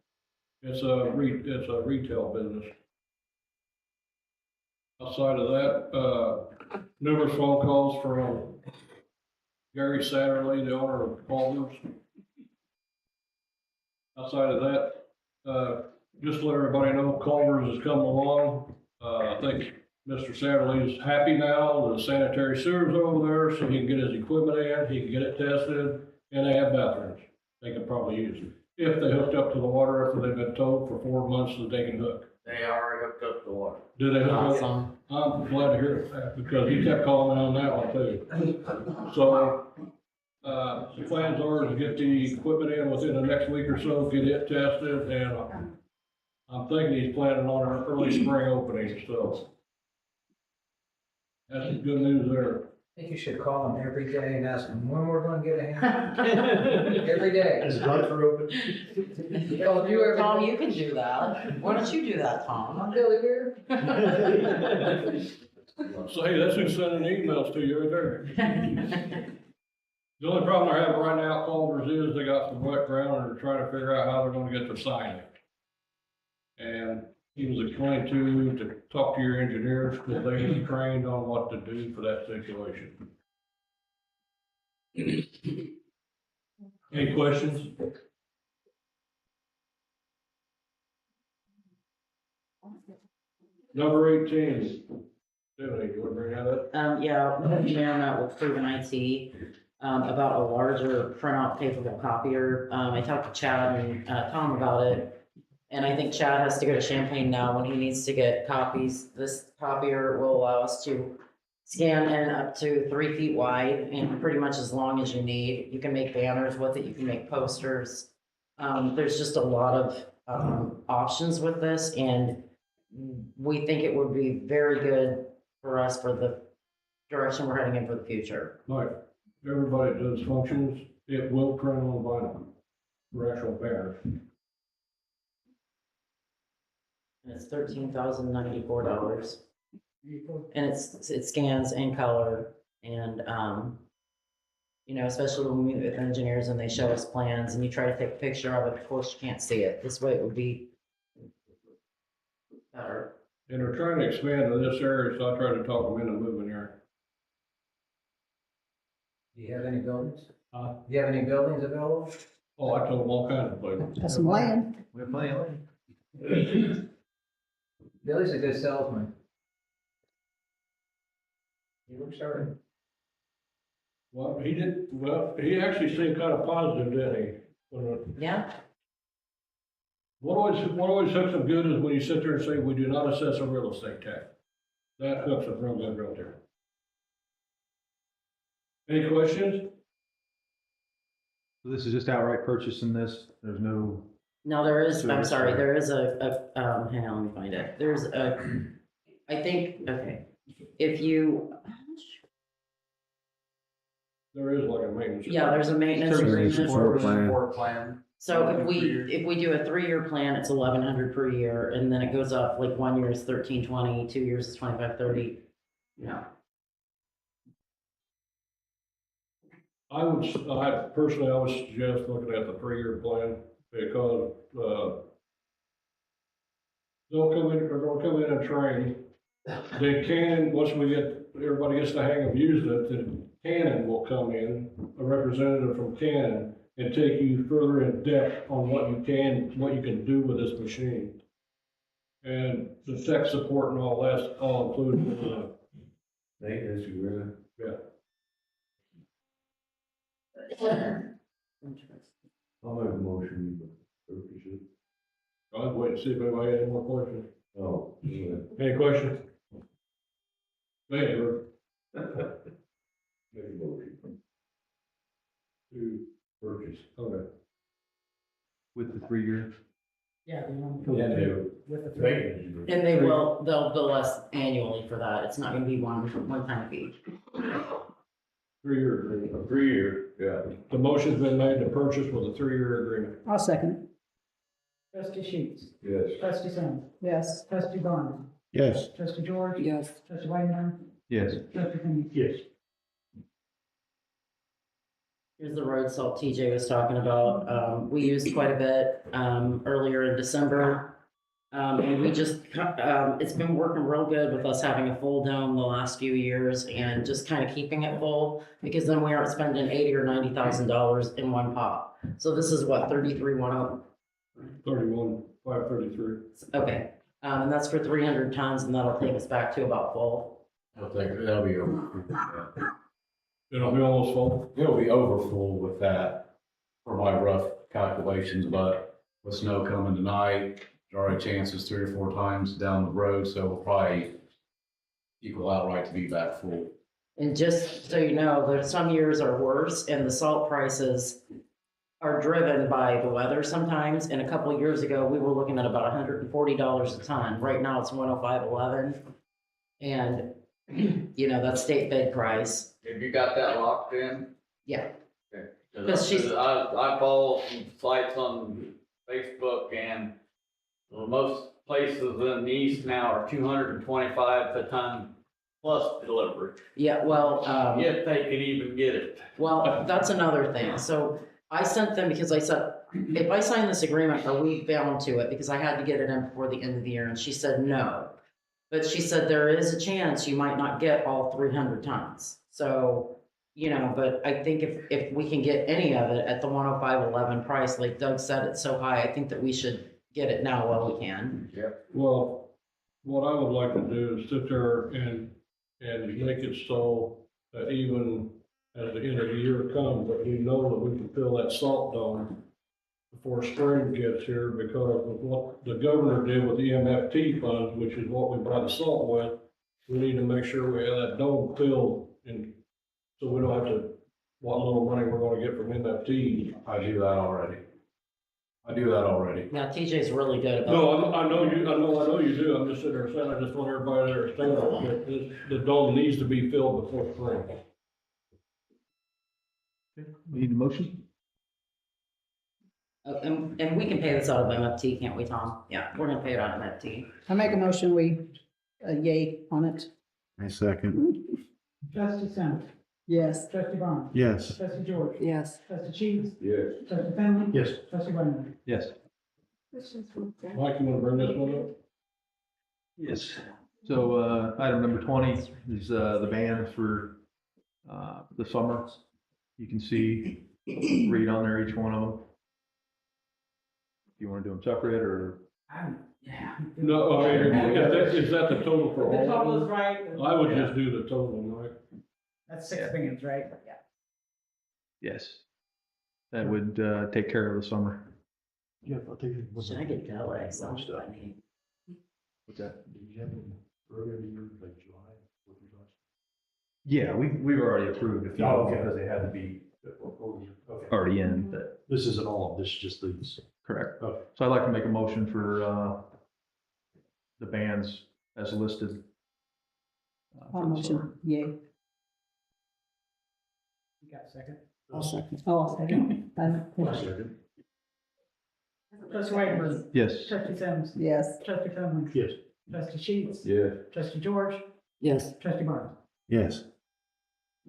B: It's a retail business. Outside of that, numerous phone calls from Gary Satterley, the owner of Palmer's. Outside of that, just to let everybody know, Culver's is coming along. I think Mr. Satterley is happy now, the sanitary sewer's over there, so he can get his equipment in, he can get it tested, and they have bathrooms. They can probably use it. If they hooked up to the water after they've been told for 4 months that they can hook.
J: They already hooked up to the water.
B: Do they hook up?
C: Awesome.
B: I'm glad to hear that, because he kept calling me on that one too. So, the plans are to get the equipment in within the next week or so, get it tested, and I'm thinking he's planning on an early spring opening, so. That's good news there.
G: think you should call them every day and ask them when we're gonna get a hand. Every day.
L: Is Gunther open?
G: Well, you every
C: Tom,
G: day.
C: you can do that. Why don't you do that,
G: I'm
C: Tom?
G: Billy here.
B: So hey, that's who's sending emails to you right there. The only problem they're having right now at Culver's is they got some wet ground and they're trying to figure out how they're gonna get their signing. And he was explained to talk to your engineers, because they was trained on what to do for that situation. Any questions? Number 18. Stephanie, you wanna bring that up?
C: Yeah, Mayor met with Proven IT, about a larger printout capable copier. I talked to Chad and, Tom about it. And I think Chad has to go to Champaign now when he needs to get copies. This copier will allow us to scan in up to 3 feet wide and pretty much as long as you need. You can make banners with it, you can make posters. There's just a lot of, options with this, and we think it would be very good for us for the direction we're heading in for the future.
B: Like, everybody does functions, it will print on vinyl for actual banners.
C: And it's $13,094. And it scans in color and, you know, especially when we meet with engineers and they show us plans and you try to take a picture of it, of course you can't see it. This way it would be better.
B: And they're trying to expand to this area, so I tried to talk them into moving here.
G: Do you have any buildings?
B: Huh?
G: Do you have any buildings available?
B: Oh, I told them all kinds of places.
A: Got some land.
G: We have plenty of land. Billy's a good salesman. He works hard.
B: Well, he actually seemed kind of positive, didn't he?
C: Yeah,
B: What always hooks them good is when you sit there and say, we do not assess a real estate tax. That hooks them real good right there. Any questions?
E: So this is just outright purchasing this, there's no,
C: no, there is, I'm
E: Service
C: sorry,
E: charge.
C: there is hang on, let me find it. There's I think, okay, if you,
B: There is like a maintenance.
C: yeah, there's a maintenance
E: Service
C: agreement.
E: support plan.
G: Support plan.
C: So if we do a 3-year plan, it's 1,100 per year, and then it goes up, like 1 year is 1,320, 2 years is 2,530. Yeah.
B: I would suggest looking at the 3-year plan, because, they'll come in and train. Then Canon, once everybody gets the hang of using it, then Canon will come in, a representative from Canon, and take you further in depth on what you can do with this machine. And the tech support and all that's all included.
J: Maintenance agreement.
B: Yeah.
J: I'll make a motion to purchase it.
B: I'll wait and see if anybody has any more questions.
J: Oh, yeah.
B: Any questions? Favor
J: Make a motion
B: to,
J: purchase.
B: okay.
E: with the 3-year.
C: Yeah.
J: With the maintenance agreement.
C: And they'll bill us annually for that. It's not gonna be one-time fee.
B: 3-year agreement.
J: A 3-year, yeah.
B: The motion's been made to purchase with a 3-year agreement.
A: I'll second it. Trustee Sheets.
J: Yes.
A: Trustee Sims. Yes. Trustee Barnes.
L: Yes.
A: Trustee George.
F: Yes.
A: Trustee Whiteman.
E: Yes.
A: Trustee Henry.
B: Yes.
C: Here's the road salt TJ was talking about. We used quite a bit, earlier in December. And we just, it's been working real good with us having a full dome the last few years and just kind of keeping it full, because then we aren't spending $80,000 or $90,000 in one pop. So this is what, 3310?
B: 31,533.
C: Okay, and that's for 300 tons, and that'll take us back to about full.
J: I think that'll be over.
B: It'll be almost full.
M: It'll be over full with that for my rough calculations, but with snow coming tonight, there are chances 3 or 4 times down the road, so we'll probably equal out right to be back full.
C: And just so you know, there's some years are worse, and the salt prices are driven by the weather sometimes. And a couple of years ago, we were looking at about $140 a ton. Right now, it's 105.11. And, you know, that's state bid price.
N: Have you got that locked in?
C: Yeah.
N: Okay.
C: Because she's-
N: I follow some sites on Facebook and most places in the east now are 225 a ton plus delivery.
C: Yeah, well,
N: If they could even get it.
C: well, that's another thing. So I sent them because I said, if I sign this agreement, are we bound to it? Because I had to get it in before the end of the year, and she said no. But she said there is a chance you might not get all 300 tons. So, you know, but I think if we can get any of it at the 105.11 price, like Doug said, it's so high, I think that we should get it now while we can.
B: Well, what I would like to do is sit there and make it so that even as the end of the year comes, that we know that we can fill that salt dome before spring gets here, because of what the governor did with the MFT funds, which is what we buy the salt with, we need to make sure we have that dome filled, and so we don't have to, what little money we're gonna get from MFT.
M: I do that already.
C: Now, TJ's really good about.
B: No, I know you do, I'm just sitting there saying, I just want everybody to understand that the dome needs to be filled before spring.
E: We need a motion?
C: And we can pay this out of MFT, can't we, Tom? Yeah, we're gonna pay it out of MFT.
A: I make a motion, we, yay on it.
L: I second.
A: Trustee Sims.
F: Yes.
A: Trustee Barnes.
L: Yes.
A: Trustee George.
F: Yes.
A: Trustee Cheeks.
M: Yes.
A: Trustee Finley.
L: Yes.
A: Trustee Wyman.
E: Yes.
B: Mike, you wanna bring this one up?
E: Yes. So, item number 20 is, the ban for, the summer. You can see, read on there each one of them. Do you want to do them separate or?
A: Yeah.
B: No, I mean, is that the total for
A: The
B: all
A: total
B: of
A: is
B: them?
A: right.
B: I would just do the total, Mike.
A: That's 6 bands, right? Yeah.
E: Yes. That would, take care of the summer.
C: Should I get Telex?
E: What's that? Yeah, we've already approved a few
L: Oh, okay.
E: because they had to be already in, but.
L: This isn't all, this is just these.
E: Correct.
L: Okay.
E: So I'd like to make a motion for, the bands as listed. For the summer.
F: Yay.
A: You got a second?
F: I'll second. Oh, I'll second.
A: Trustee Whitebird.
E: Yes.
A: Trustee Sims.
F: Yes.
A: Trustee Finley.
L: Yes.
A: Trustee Sheets.
M: Yeah.
A: Trustee George.
C: Yes.
A: Trustee Barnes.
L: Yes.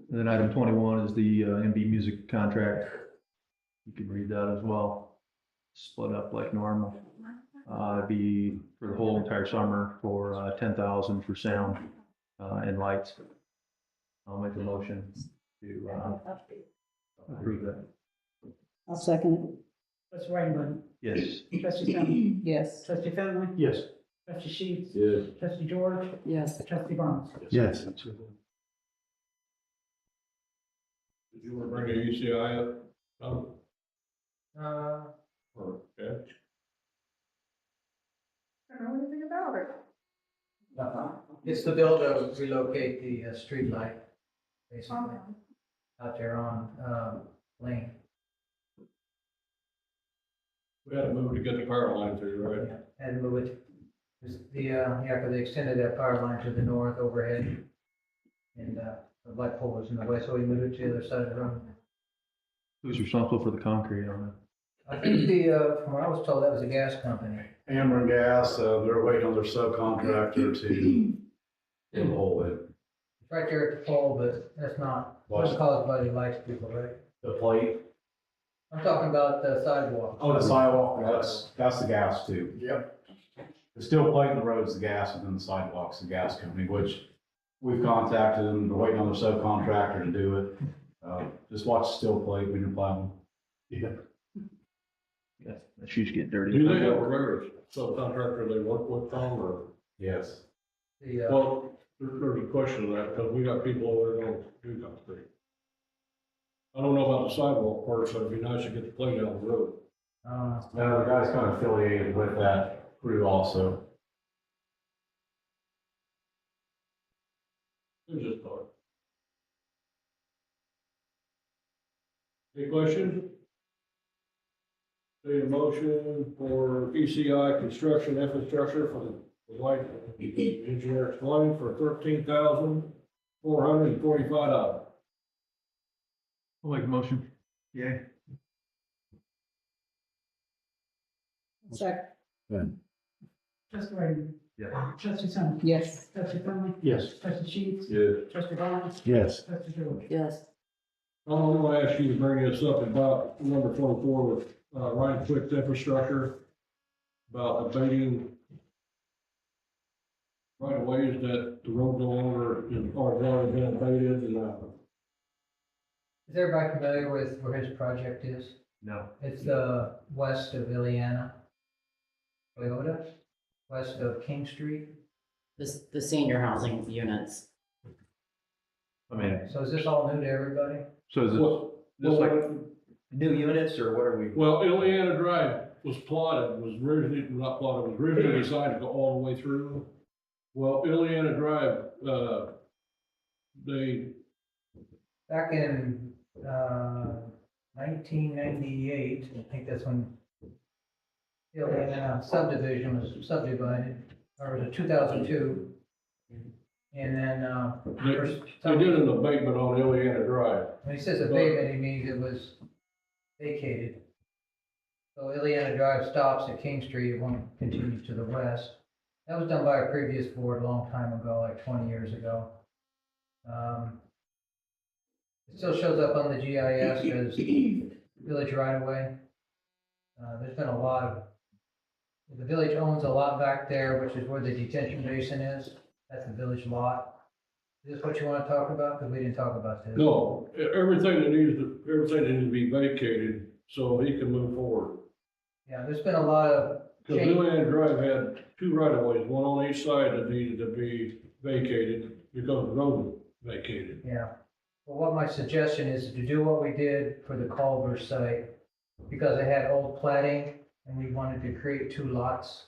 E: And then item 21 is the, MB Music contract. You can read that as well. Split up like normal. It'd be for the whole entire summer for, 10,000 for sound, and lights. I'll make a motion to, approve that.
F: I'll second
A: Trustee Whitebird.
E: Yes.
A: Trustee Sims.
F: Yes.
A: Trustee Finley.
L: Yes.
A: Trustee Sheets.
M: Yes.
A: Trustee George.
F: Yes.
A: Trustee Barnes.
L: Yes.
B: Did you wanna bring the UCI up? Okay.
A: I don't know anything about it.
G: It's the bill to relocate the street light, basically, out there on, Lane.
B: We had to move to get the power line through, right?
G: And move it, because they extended that power line to the north overhead. And, the light pole was in the way, so we moved it to the other side of the road.
E: Who's responsible for the concrete on that?
G: I think from what I was told, that was a gas company.
K: Amber and Gas, they're waiting on their subcontractor to
M: In the hole,
G: It's right there at the pole, but that's not, what's caused by the lights people, right?
K: the plate.
G: I'm talking about the sidewalk.
K: Oh, the sidewalk, that's the gas too.
G: Yep.
K: The steel plate in the road is the gas, and then the sidewalk's the gas company, which we've contacted them, they're waiting on their subcontractor to do it. Just watch the steel plate when you're plowing. Yeah.
E: Yeah, that shoe's getting dirty.
B: Do they have a regular subcontractor they work with, Tom, or?
K: Yes.
G: The,
B: Well, there's a question of that, because we got people over there that do concrete. I don't know about the sidewalk part, but it'd be nice to get the plate down the road.
K: No, the guy's kind of affiliated with that crew also.
B: There's just thought. Any questions? Need a motion for ECI construction infrastructure from the White Engineer Explained for $13,445.
E: I'll make a motion. Yeah.
A: Second.
L: Good.
A: Trustee Wadey.
E: Yeah.
A: Trustee Sonic.
F: Yes.
A: Trustee Finley.
L: Yes.
A: Trustee Sheets.
B: Yeah.
A: Trustee Barnes.
L: Yes.
A: Trustee George.
C: Yes.
B: I'm gonna ask you to bring this up about number 24 with, Ryan Quick Infrastructure, about abating right of ways that the road no longer is, or already been abated, and,
G: Is everybody familiar with where his project is?
E: No.
G: It's, west of Ileana, Toyota, west of King Street.
C: The senior housing units.
E: I mean,
G: So is this all new to everybody?
E: so is
B: well,
E: this like
B: well,
E: new units or what are we?
B: well, Ileana Drive was plotted, was originally, not plotted, was originally designed to go all the way through. Well, Ileana Drive, they,
G: Back in, 1998, I think that's when Ileana subdivision was subdivided, or was it 2002? And then,
B: they did an abatement on Ileana Drive.
G: when he says abatement, he means it was vacated. So Ileana Drive stops at King Street, it won't continue to the west. That was done by a previous board a long time ago, like 20 years ago. It still shows up on the GIS as village right of way. There's been a lot of, the village owns a lot back there, which is where the detention basin is. That's the village lot. Is this what you want to talk about? Because we didn't talk about this.
B: No, everything that needs to be vacated so he can move forward.
G: Yeah, there's been a lot of
B: Because
G: change.
B: Ileana Drive had two right of ways, one on each side that needed to be vacated because the road was vacated.
G: Yeah. Well, what my suggestion is to do what we did for the Culver site, because it had old plating and we wanted to create two lots.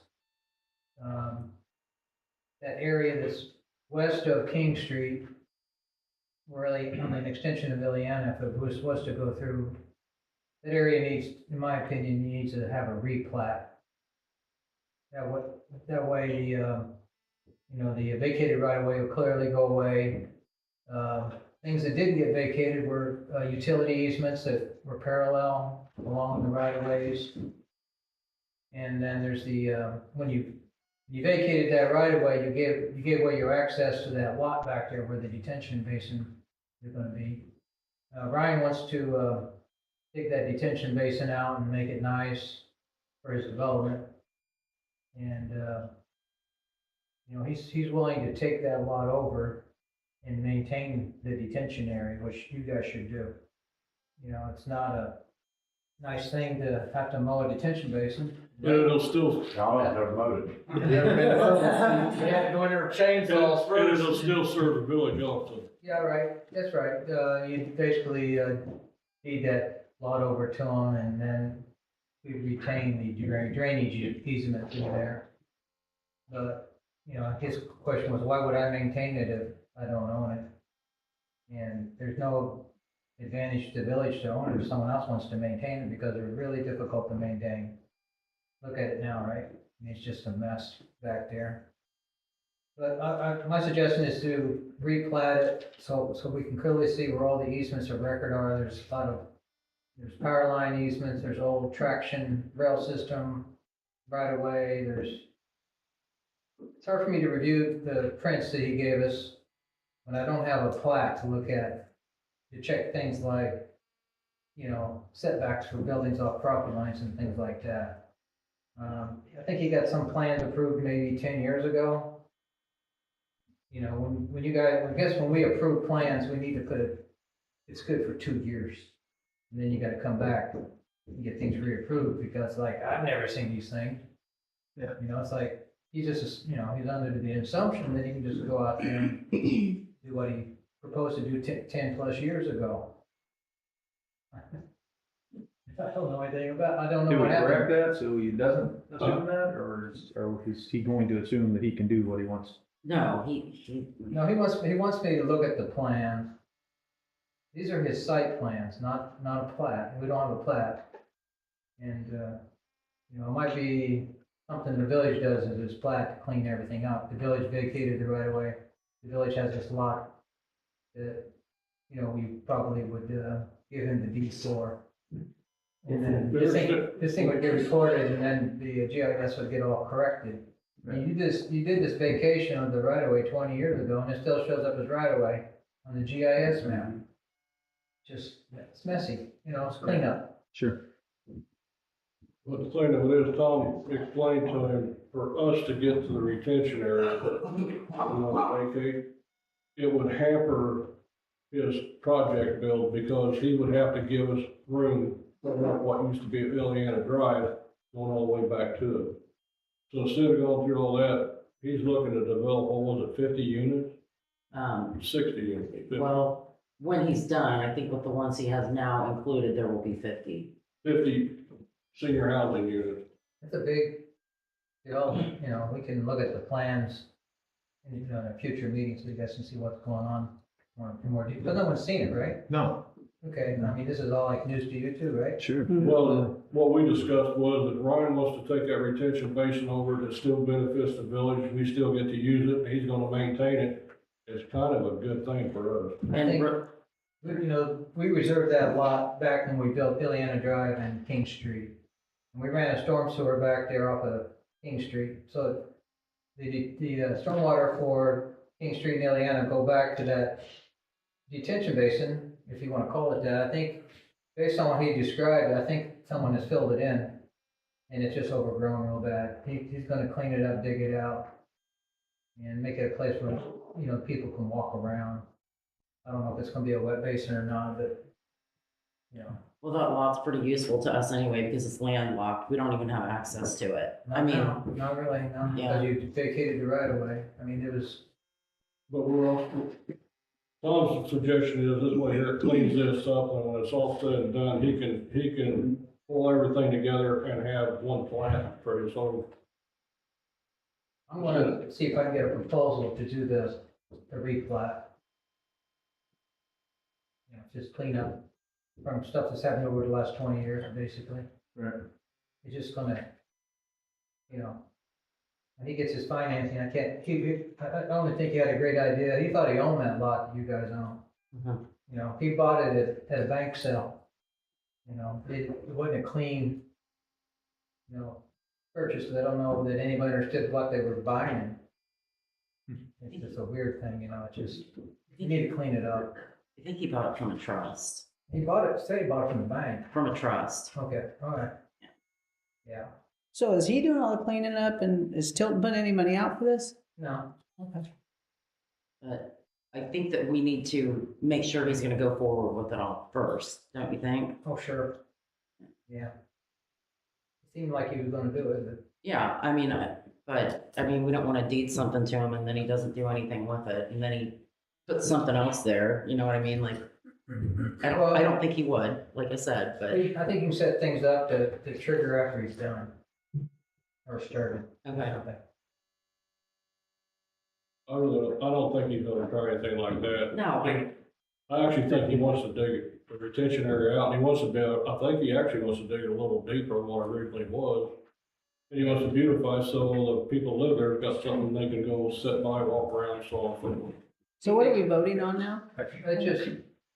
G: That area that's west of King Street, really on an extension of Ileana, if it was to go through, that area needs, in my opinion, needs to have a replat. That way, the vacated right of way will clearly go away. Things that didn't get vacated were utility easements that were parallel along the right of ways. And then there's when you vacated that right of way, you gave away your access to that lot back there where the detention basin is going to be. Ryan wants to take that detention basin out and make it nice for his development. And he's willing to take that lot over and maintain the detention area, which you guys should do. It's not a nice thing to have to mow a detention basin.
B: And it'll still,
J: No, I've never mowed it.
I: You have to go in there with chainsaws
B: and it'll
I: first.
B: still serve the village also.
G: Yeah, right, that's right. You basically deed that lot over to him, and then we retain the drainage easement through there. But, his question was, why would I maintain it if I don't own it? And there's no advantage to the village to own it if someone else wants to maintain it, because they're really difficult to maintain. Look at it now, right? It's just a mess back there. But my suggestion is to replat it so we can clearly see where all the easements of record are. There's a lot of, there's power line easements, there's old traction rail system right away. It's hard for me to review the prints that he gave us when I don't have a plat to look at, to check things like, setbacks for buildings off property lines and things like that. I think he got some plans approved maybe 10 years ago. When you guys, I guess when we approve plans, we need to put it, it's good for 2 years. And then you gotta come back and get things reapproved, because I've never seen these things.
E: Yeah.
G: It's like, he's just, he's under the assumption that he can just go out there and do what he proposed to do 10 plus years ago. I don't know anything about, I don't know
E: Do we
G: what happened.
E: correct that so he doesn't assume that, or is he going to assume that he can do what he wants?
C: No, he,
G: No, he wants me to look at the plans. These are his site plans, not a plat. We don't have a plat. And, it might be something the village does as its plat to clean everything up. The village vacated the right of way. The village has this lot that, we probably would, give him the D4. And then this thing would get recorded and then the GIS would get all corrected. You did this vacation of the right of way 20 years ago and it still shows up as right of way on the GIS map. Just, it's messy, it's cleanup.
E: Sure.
B: But the thing of it is, Tom explained to him, for us to get to the retention area, vacate, it would hamper his project build because he would have to give us room from what used to be Ileana Drive, going all the way back to it. So instead of going through all that, he's looking to develop, what was it, 50 units? 60 units. 50.
C: Well, when he's done, I think with the ones he has now included, there will be 50.
B: 50 senior housing units.
G: It's a big deal, we can look at the plans in a future meeting so you guys can see what's going on more detail. But no one's seen it, right?
E: No.
G: Okay, I mean, this is all like news to you too, right?
E: Sure.
B: Well, what we discussed was that Ryan wants to take that retention basin over that still benefits the village. We still get to use it. He's gonna maintain it. It's kind of a good thing for us.
G: I think, we reserved that lot back when we built Ileana Drive and King Street. And we ran a storm sewer back there off of King Street. So the stormwater for King Street and Ileana go back to that detention basin, if you want to call it that. I think, based on what he described, I think someone has filled it in and it's just overgrown real bad. He's gonna clean it up, dig it out and make it a place where, people can walk around. I don't know if it's gonna be a wet basin or not, but,
C: Well, that lot's pretty useful to us anyway because it's landlocked. We don't even have access to it.
G: Not really, no,
C: Yeah.
G: because you vacated the right of way. I mean, it was,
B: But we're also, Tom's suggestion is this way here, it cleans this up, and when it's all said and done, he can pull everything together and have one plat for his own.
G: I'm gonna see if I can get a proposal to do the replat. Just clean up from stuff that's happened over the last 20 years, basically.
E: Right.
G: It's just gonna, when he gets his financing, I don't think he had a great idea. He thought he owned that lot that you guys own.
C: Mhm.
G: He bought it at a bank sale. It wasn't a clean, purchase. I don't know that anybody understood what they were buying. It's just a weird thing, it's just, you need to clean it up.
C: I think he bought it from a trust.
G: Said he bought it from the bank.
C: From a trust.
G: Okay, all right. Yeah,
A: So is he doing all the cleaning up and is Tilton putting any money out for this?
G: no,
A: Okay.
C: But I think that we need to make sure he's gonna go forward with it all first, don't you think?
G: oh, sure. Yeah. It seemed like he was gonna do it, but
C: Yeah, we don't wanna deed something to him and then he doesn't do anything with it and then he puts something else there, you know what I mean? Like, I don't think he would, like I said, but,
G: I think you can set things up to trigger after he's done. Or started.
C: okay.
B: I don't think he's gonna try anything like that.
C: No,
B: I actually think he wants to dig the retention area out, and he wants to I think he actually wants to dig it a little deeper than what it originally was. And he wants to beautify so the people live there, got something they can go sit by, walk around, so on and so forth.
A: So what are we voting on now?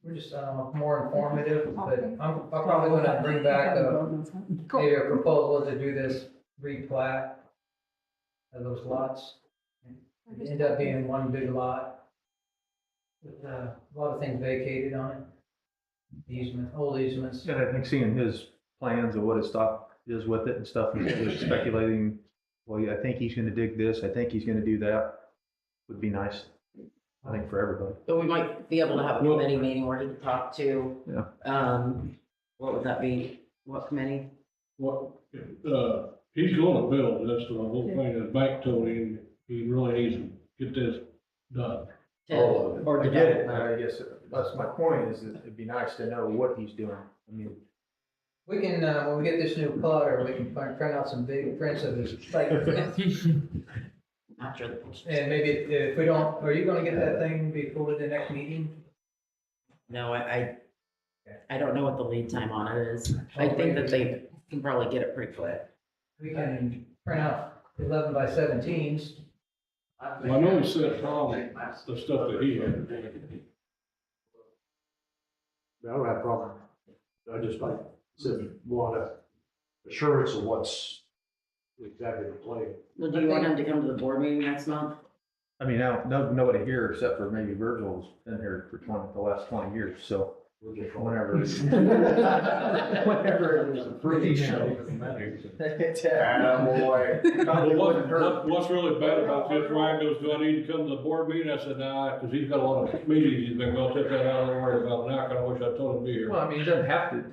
G: We're just, more informative, but I'm probably gonna bring back maybe a proposal to do this replat of those lots. It end up being one big lot with a lot of things vacated on it. Old easements.
E: And I think seeing his plans of what his thought is with it and stuff, and just speculating, well, yeah, I think he's gonna dig this, I think he's gonna do that, would be nice, I think, for everybody.
C: but we might be able to have a committee meeting where he can talk to, what would that be? What committee?
B: He's gonna build, that's the whole thing, the bank told him, he really needs to get this done.
C: Or
E: I
C: to
E: get it,
C: develop
E: I guess, that's my point, is that it'd be nice to know what he's doing, I mean.
G: We can, when we get this new plotter, we can print out some big prints of his site.
C: After the pictures.
G: And maybe if we don't, are you gonna get that thing before the next meeting?
C: No, I don't know what the lead time on it is. I think that they can probably get it pretty quick.
G: We can print out 11 by 17s.
B: Well, I know he said Tom, the stuff that he had.
L: I don't have a problem I just like, said, want assurance of what's exactly the plan.
C: Well, do you want him to come to the board meeting next month?
E: I mean, nobody here except for maybe Virgil's been here for the last 20 years, so whenever. Whenever it was approved.
B: What's really bad about this, Ryan goes, do I need to come to the board meeting? I said, nah, because he's got a lot of meetings he's been going to take that out of the worry about now, I kinda wish I told him to be here.
E: Well, I mean, he doesn't have to,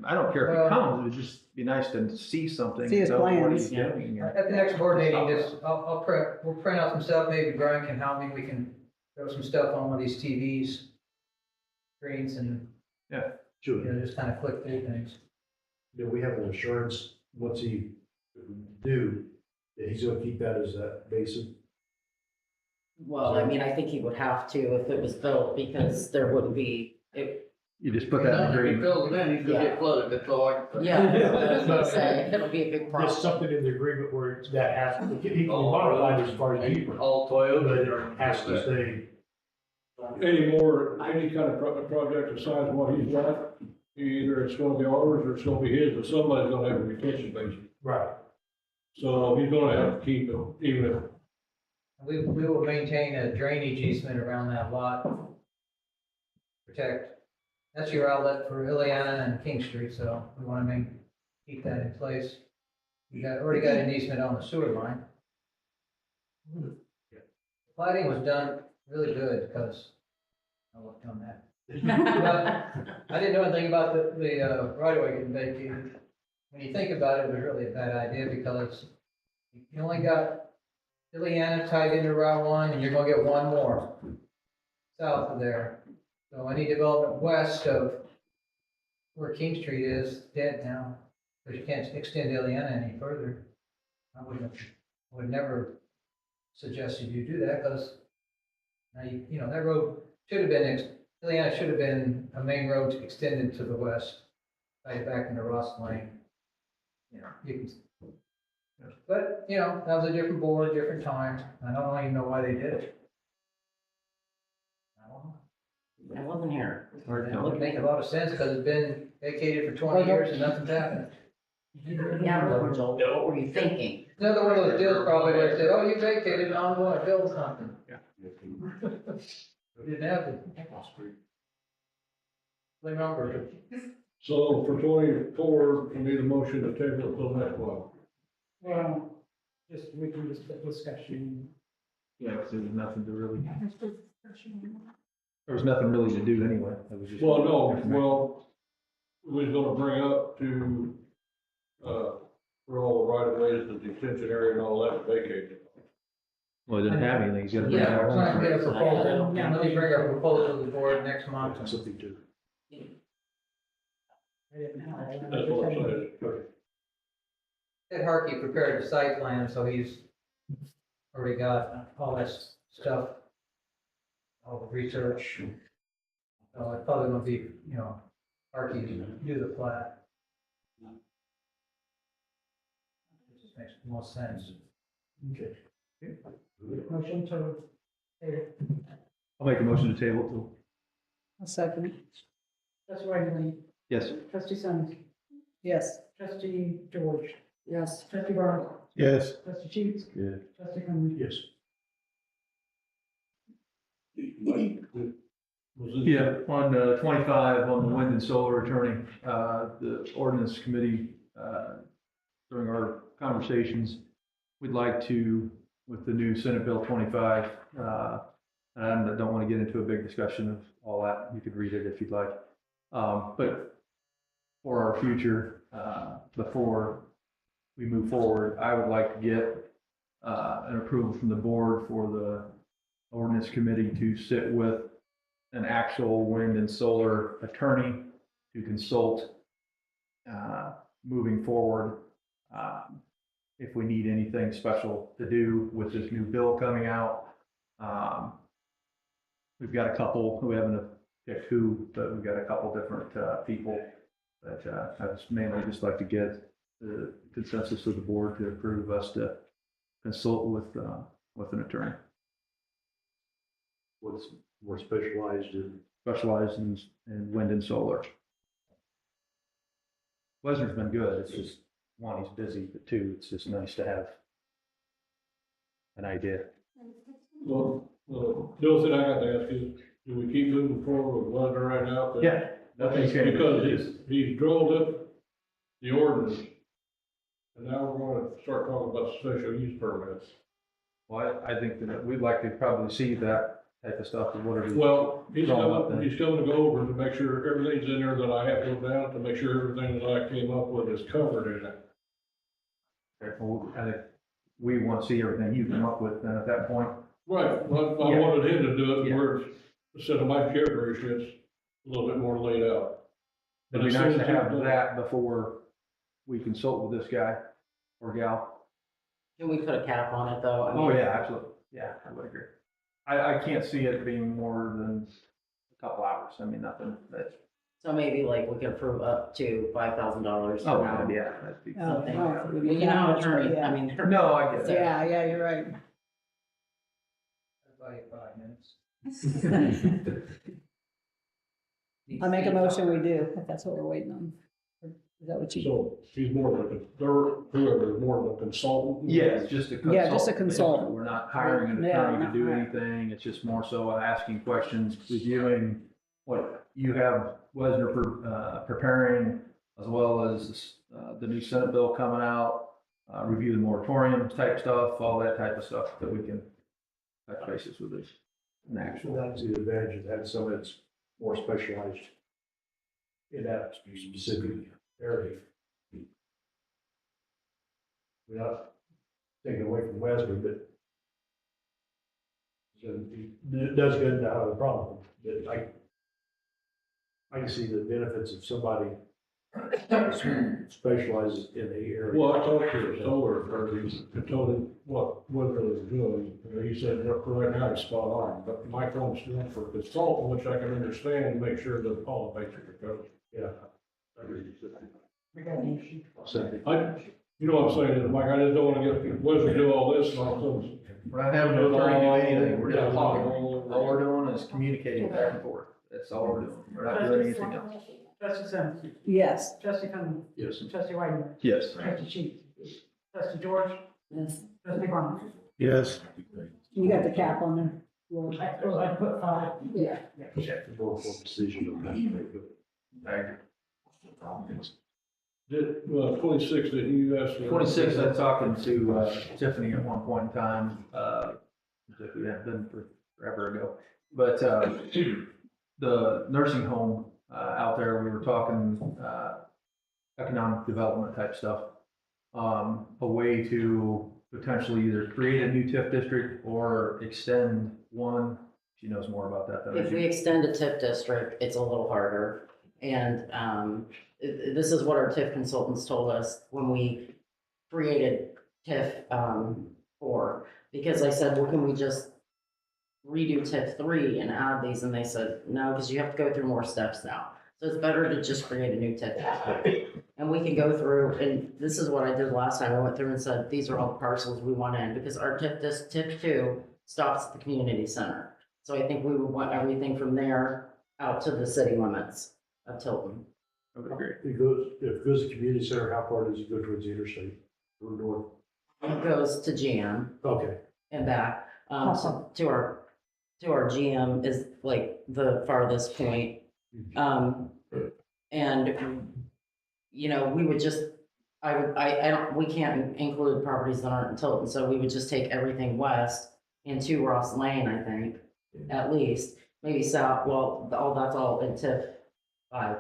E: I don't care if he comes, it would just be nice to see something.
A: See his
E: know what
A: plans.
E: he's doing.
G: At the next board meeting, we'll print out some stuff, maybe Brian can help me, we can throw some stuff on one of these TVs, screens, and,
L: Sure.
G: just kind of click through things.
L: Do we have an assurance, what's he do, that he's gonna keep that as that basin?
C: Well, I mean, I think he would have to if it was built, because there wouldn't be,
E: You just put that in the
N: If he
E: agreement.
N: fills it in, he's gonna get flooded, that's all I can say.
C: yeah, I was gonna say, it'll be a big problem.
L: There's something in the agreement where that has, he can be modified as far as you,
N: All
L: but
N: Toyota.
L: it has to stay.
B: Any kind of project besides what he's got, either it's gonna be ours or it's gonna be his, but somebody's gonna have a retention basin.
L: Right.
B: So he's gonna have to keep it, even if,
G: We will maintain a drainage easement around that lot. Protect, that's your outlet for Ileana and King Street, so we want to keep that in place. Already got an easement on the sewer line. Plating was done really good because I worked on that. But I didn't know anything about the right of way getting vacated. When you think about it, it was really a bad idea because you only got Ileana tied into Route 1, and you're gonna get one more south of there. So any development west of where King Street is dead now, because you can't extend Ileana any further. I would never suggest you do that, because now that road should have been, Ileana should have been a main road extended to the west, right back into Ross Lane. You can. But, that was a different board, different time. I don't even know why they did it. I don't know.
C: I wasn't here.
G: It would make a lot of sense because it's been vacated for 20 years and nothing's happened.
C: Yeah, Virgil, what were you thinking?
G: Another one of those deals probably where it said, oh, you vacated, now I'm going to build something. Didn't have to. Blame on Virgil.
B: so for 24, we need a motion to table it till next month.
A: Well, we can just put discussion.
E: Yeah, because there was nothing to really, there was nothing really to do anyway. It was just.
B: Well, no, we was gonna bring up to, for all the right of ways, the detention area and all that vacated.
E: Well, it didn't have anything, he's gonna bring
G: Yeah, we're trying to get a
E: it.
G: proposal. Yeah, let me bring a proposal to the board next month.
L: That's something to.
A: I didn't have.
B: That's what I'm saying.
G: Ed Harkey prepared the site plan, so he's already got all that stuff, all the research. So it's probably gonna be, Harkey to do the plat. It just makes more sense.
L: Okay.
A: Motion to table.
E: I'll make a motion to table till,
A: A second. Trustee Riley.
E: yes.
A: Trustee Sims. Yes. Trustee George.
C: Yes.
A: Trustee Barnes.
E: Yes.
A: Trustee Sheets.
E: Yeah.
A: Trustee Henry.
L: Yes.
E: Yeah, on 25, on the wind and solar attorney, the ordinance committee, during our conversations, we'd like to, with the new Senate Bill 25, and I don't want to get into a big discussion of all that. You could read it if you'd like. But for our future, before we move forward, I would like to get an approval from the board for the ordinance committee to sit with an actual wind and solar attorney to consult moving forward. If we need anything special to do with this new bill coming out. We've got a couple, we haven't picked who, but we've got a couple different people that I just mainly just like to get the consensus of the board to approve us to consult with an attorney.
L: What's more specialized in?
E: Specialized in wind and solar. Wesner's been good. It's just, one, he's busy, but two, it's just nice to have an idea.
B: Well, the other thing I got to ask is, do we keep moving forward with Wesner right now?
E: Yeah. Nothing changes.
B: Because he's drilled up the ordinance, and now we're gonna start talking about special use permits.
E: Well, I think that we'd like to probably see that type of stuff or whatever.
B: Well, he's
E: Drawn up
B: coming,
E: then.
B: he's coming to go over to make sure everything's in there that I have to go down, to make sure everything that I came up with is covered in it.
E: Well, I think we want to see everything you come up with then at that point.
B: Right, well, I
E: Yeah.
B: wanted him to do it
E: Yeah.
B: where instead of my gibberish, it's a little bit more laid out.
E: It'd be
B: as soon
E: nice to
B: as he's
E: have
B: done-
E: that before we consult with this guy or gal.
C: Can we put a cap on it though? I
E: Oh,
C: mean,
E: yeah, absolutely. Yeah, I would agree. I can't see it being more than a couple hours. I mean, nothing that's,
C: So maybe like we could approve up to $5,000.
E: oh, yeah, that'd be.
A: Oh,
C: Something.
A: no,
C: Well, you know how attorney,
A: yeah.
C: I mean.
E: No, I get it.
A: Yeah, yeah, you're right.
G: I'll buy you 5 minutes.
A: I make a motion, we do, if that's what we're waiting on. Is that what you?
B: So he's more of a, whoever is more of a consultant.
E: Yes, just a consultant.
A: Yeah, just a consultant.
E: We're not hiring an
A: Yeah,
E: attorney to
A: not
E: do
A: hiring.
E: anything. It's just more so asking questions, reviewing what you have Wesner preparing, as well as the new Senate bill coming out, review the moratorium type stuff, all that type of stuff that we can touch bases with this. An actual.
J: That's the advantage of having somebody that's more specialized in that specific area. We're not taking away from Wesley, but it does get into how the problem, but I can see the benefits of somebody specializes in the area.
B: Well, I talked to the solar attorney and told him what Wesner was doing, and he said, "Look, right now it's spot on, but my phone's doing for consultant, which I can understand, to make sure that all the basics are covered."
J: Yeah.
B: You know what I'm saying, Mike, I just don't wanna get, Wesner do all this and all of a sudden.
E: We're not having an attorney do anything. We're just talking. All we're doing is communicating back and forth. That's all we're doing. We're not doing anything else.
A: Trustee Sims. Yes. Trustee Fennel.
J: Yes.
A: Trustee Whiteman.
E: Yes.
A: Trustee Sheets. Trustee George. Yes. Trustee Barnes.
L: Yes.
A: You got the cap on there? I put 5. Yeah.
J: Check the board for decision on that.
B: Did, 26 that you asked. for-
E: 26, I was talking to Tiffany at one point in time, Tiffany had been forever ago. But the nursing home out there, we were talking economic development type stuff. A way to potentially either create a new TIF district or extend one. She knows more about that than I
C: If we
E: do.
C: extend a TIF district, it's a little harder. And this is what our TIF consultants told us when we created TIF 4. Because I said, well, can we just redo TIF 3 and add these? And they said, no, because you have to go through more steps now. So it's better to just create a new TIF district. And we can go through, and this is what I did last time. I went through and said, these are all the parcels we want in, because our TIF 2 stops at the community center. So I think we would want everything from there out to the city limits of Tilton.
E: Okay, great.
J: If it goes to community center, how far does it go towards the interstate? Or north?
C: It goes to GM
J: Okay.
C: and back. To our GM is like the farthest point. And, you know, we would just, we can't include properties that aren't in Tilton, so we would just take everything west into Ross Lane, I think, at least, maybe south, well, that's all in TIF 5.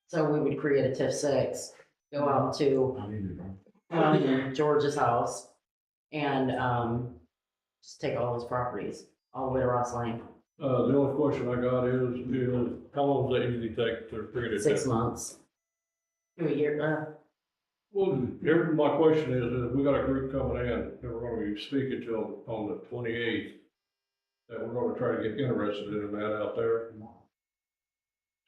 C: So we would create a TIF 6, go out to George's house, and just take all those properties, all the way to Ross Lane.
B: The only question I got is how long does that usually take to create a?
C: 6 months. To a year,
B: Well, my question is, we got a group coming in, and we're gonna be speaking to on the 28th, that we're gonna try to get interested in that out there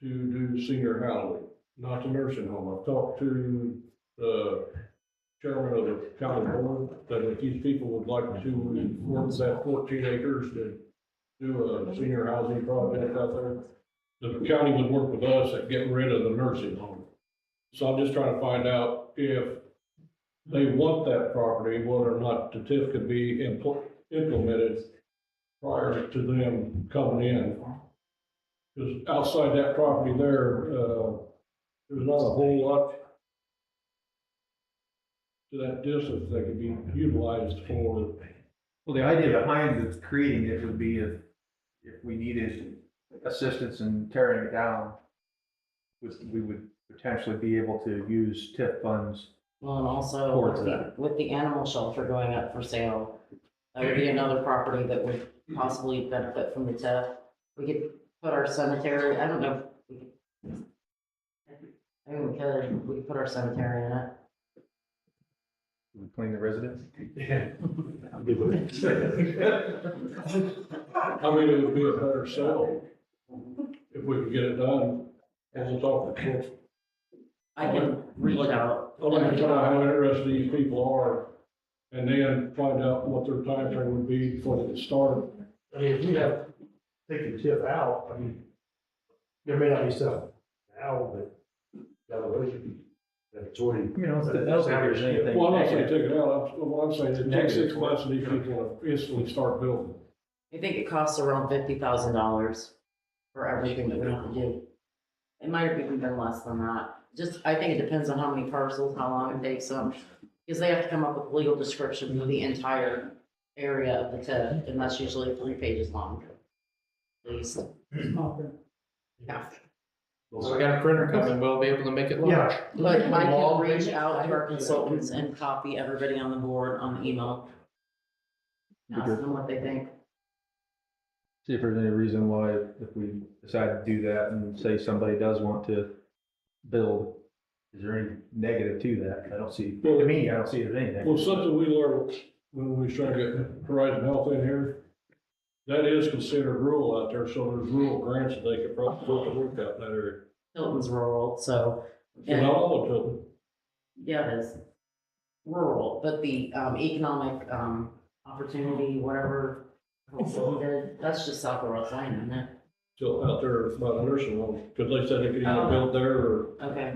B: to do senior housing, not the nursing home. I've talked to the chairman of the county board, that if these people would like to work that 14 acres to do a senior housing project out there, the county would work with us at getting rid of the nursing home. So I'm just trying to find out if they want that property, whether or not the TIF could be implemented prior to them coming in. Because outside that property there, there's not a whole lot to that distance that could be utilized for.
E: Well, the idea behind creating it would be if we needed assistance in tearing it down, we would potentially be able to use TIF funds.
C: Well, and also
E: Towards
C: with the animal shelter going up for sale, that would be another property that would possibly benefit from the TIF. We could put our cemetery, I don't know, if we could. I mean, we could put our cemetery in it.
E: We clean the residence.
B: I mean, it would be a better sale if we could get it done. And we'll talk.
C: I can reach out.
B: I'd like to find out how interested these people are, and then find out what their time frame would be before they can start.
O: I mean, if we have, take the TIF out, I mean, there may not be stuff now, but down the road, that it's already.
E: You know, that's how there's anything.
B: Well, I'm not saying take it out, what I'm saying is it takes 6 months and these people want to instantly start building.
C: I think it costs around $50,000 for everything that we have to do. It might have even been less than that. Just, I think it depends on how many parcels, how long it takes them. Because they have to come up with a legal description for the entire area of the TIF, and that's usually 3 pages long. At least. Yeah.
I: So we got a printer coming, we'll be able to make it large.
C: But I can reach out to our consultants and copy everybody on the board on the email. Ask them what they think.
E: See if there's any reason why, if we decide to do that and say somebody does want to build, is there any negative to that? I don't see, to me, I don't see there's anything.
B: Well, something we learned when we was trying to get Horizon Health in here, that is considered rural out there, so there's rural grants that they could probably work out in that area.
C: Tilton's rural, so.
B: So not all of Tilton.
C: Yeah, it is rural, but the economic opportunity, whatever, that's just south of Ross Lane, isn't it?
B: Still out there by the nursing home, because they said they could either build there or,
C: Okay.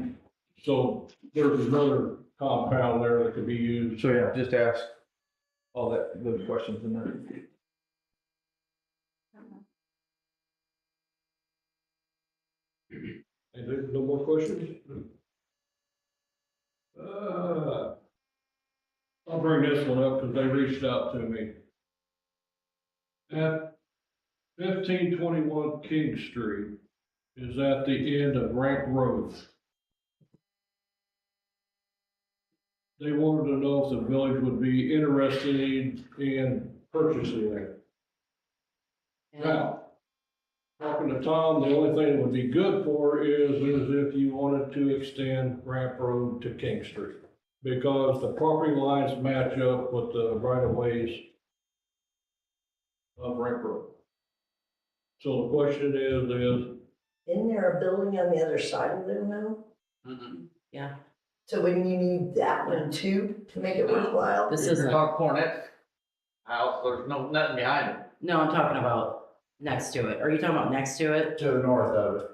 B: so there's another compound there that could be used.
E: So yeah, just ask all those questions in there.
B: And there's no more questions? I'll bring this one up because they reached out to me. At 1521 King Street is at the end of Ramp Road. They wanted to know if the village would be interested in purchasing it. Now, talking to Tom, the only thing it would be good for is if you wanted to extend Ramp Road to King Street. Because the property lines match up with the right of ways of Ramp Road. So the question is,
P: Isn't there a building on the other side of there now?
C: Yeah.
P: So wouldn't you need that one too, to make it worthwhile?
C: This isn't,
N: Talk Cornette's house, there's nothing behind it.
C: no, I'm talking about next to it. Are you talking about next to it?
L: To the north of it.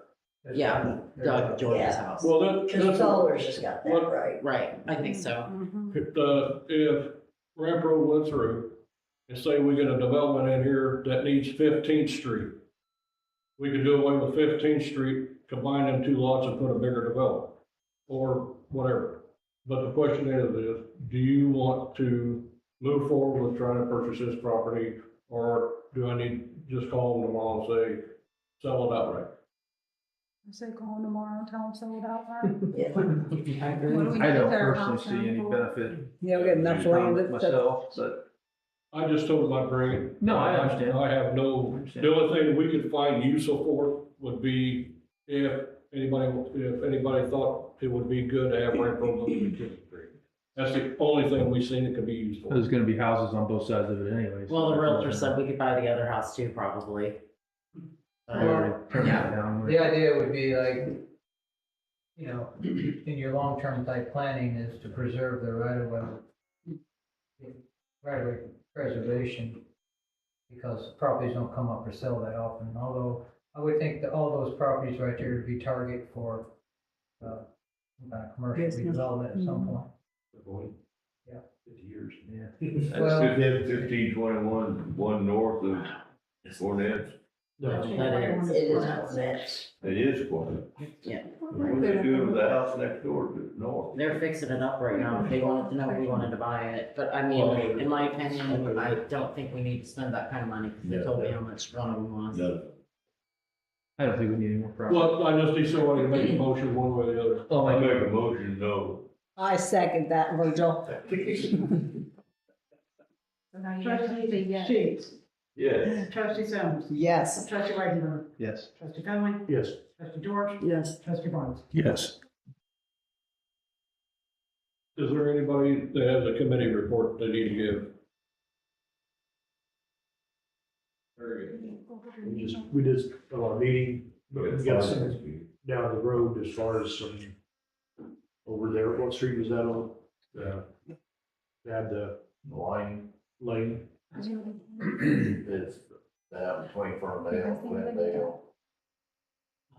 C: Yeah, Doug George's
P: Yeah.
C: house.
B: well, that's.
P: Because Fowler's just got that
B: What-
P: right.
C: Right, I think so.
B: If Ramp Road went through, and say we get a development in here that needs 15th Street, we could do away with 15th Street, combine them 2 lots and put a bigger development, or whatever. But the question is, do you want to move forward with trying to purchase this property, or do I need to just call them tomorrow and say, sell it outright?
A: I say call him tomorrow and tell him sell it outright.
P: Yeah.
F: What do we
E: I
F: need
E: don't
F: their
E: personally
F: house
E: see any
F: for?
E: benefit.
A: Yeah, we got enough land that.
E: Myself, but
B: I just told them I'd bring it.
E: No, I understand.
B: I have no, the only thing we could find useful for would be if anybody thought it would be good to have Ramp Road on the King Street. That's the only thing we've seen it could be used for.
E: there's gonna be houses on both sides of it anyways.
C: Well, the realtor said we could buy the other house too, probably.
E: I already turned that down.
G: The idea would be like, you know, in your long-term type planning is to preserve the right-of-way preservation, because properties don't come up for sale that often, although I would think that all those properties right there would be target for some kind of commercial redevelopment at some point. Yeah.
J: 50 years.
G: Yeah. Well-
J: That's 1521, one north of Cornett.
C: That is.
P: It is Cornett.
J: It is Cornett.
C: Yeah.
J: What are they doing with the house next door to the north?
C: They're fixing it up right now. They wanted to know if we wanted to buy it, but I mean, in my opinion, I don't think we need to spend that kind of money, because they told me how much one of them was.
J: No.
E: I don't think we need any more property.
B: Well, I just need somebody to make a motion one way or the other.
J: I make a motion, no.
P: I second that, Virgil.
F: So now you have to say yes.
A: Sheets.
J: Yes.
A: Trustee Sims.
P: Yes.
A: Trustee Regenberg.
E: Yes.
A: Trustee Finley.
O: Yes.
A: Trustee George.
P: Yes.
A: Trustee Barnes.
O: Yes.
B: Is there anybody that has a committee report they need to give? Very good.
O: We did a meeting, but we got some down the road as far as some over there. What street was that on? They had the
J: Lane.
O: lane.
J: It's down between Ferndale and Glendale.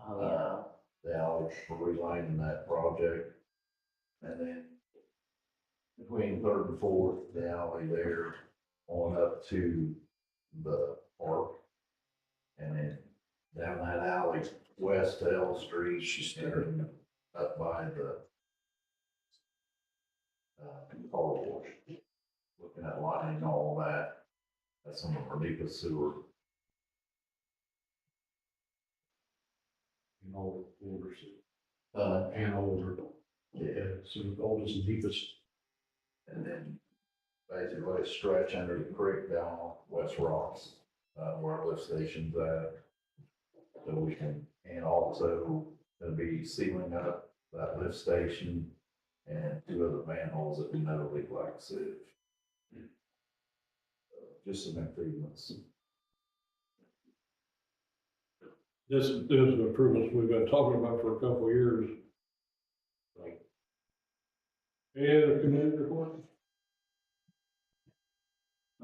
C: Oh, yeah.
J: They all relining that project. And then between Third and Fourth, the alley there, on up to the park. And then down that alley, west to L Street, and up by the car wash. Looking at lining all that, that's some of our deepest sewer.
O: And all the orders.
J: And
O: older. Yeah, so the oldest and deepest.
J: And then basically stretch under the creek down on West Rocks, where our lift station's at. So we can, and also gonna be sealing up that lift station and 2 other manholes that we know leak like sieve. Just some improvements.
B: This is improvements we've been talking about for a couple of years. Any other committee report?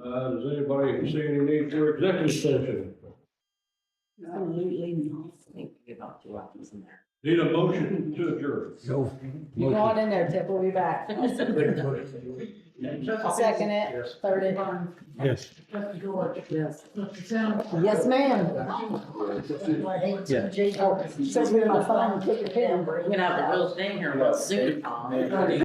B: Does anybody see any need for executive session?
P: Absolutely not.
C: I think we got 2 items in there.
B: Need a motion to adjourn.
P: You go on in there, Tip, we'll be back. I'll second it, third it.
O: Yes.
A: Trustee George.
P: Yes.
A: Trustee Sims.
P: Yes, ma'am.
O: Yeah.
P: Says we're on the phone, take your pen.
C: We're gonna have the real thing here real soon, Tom.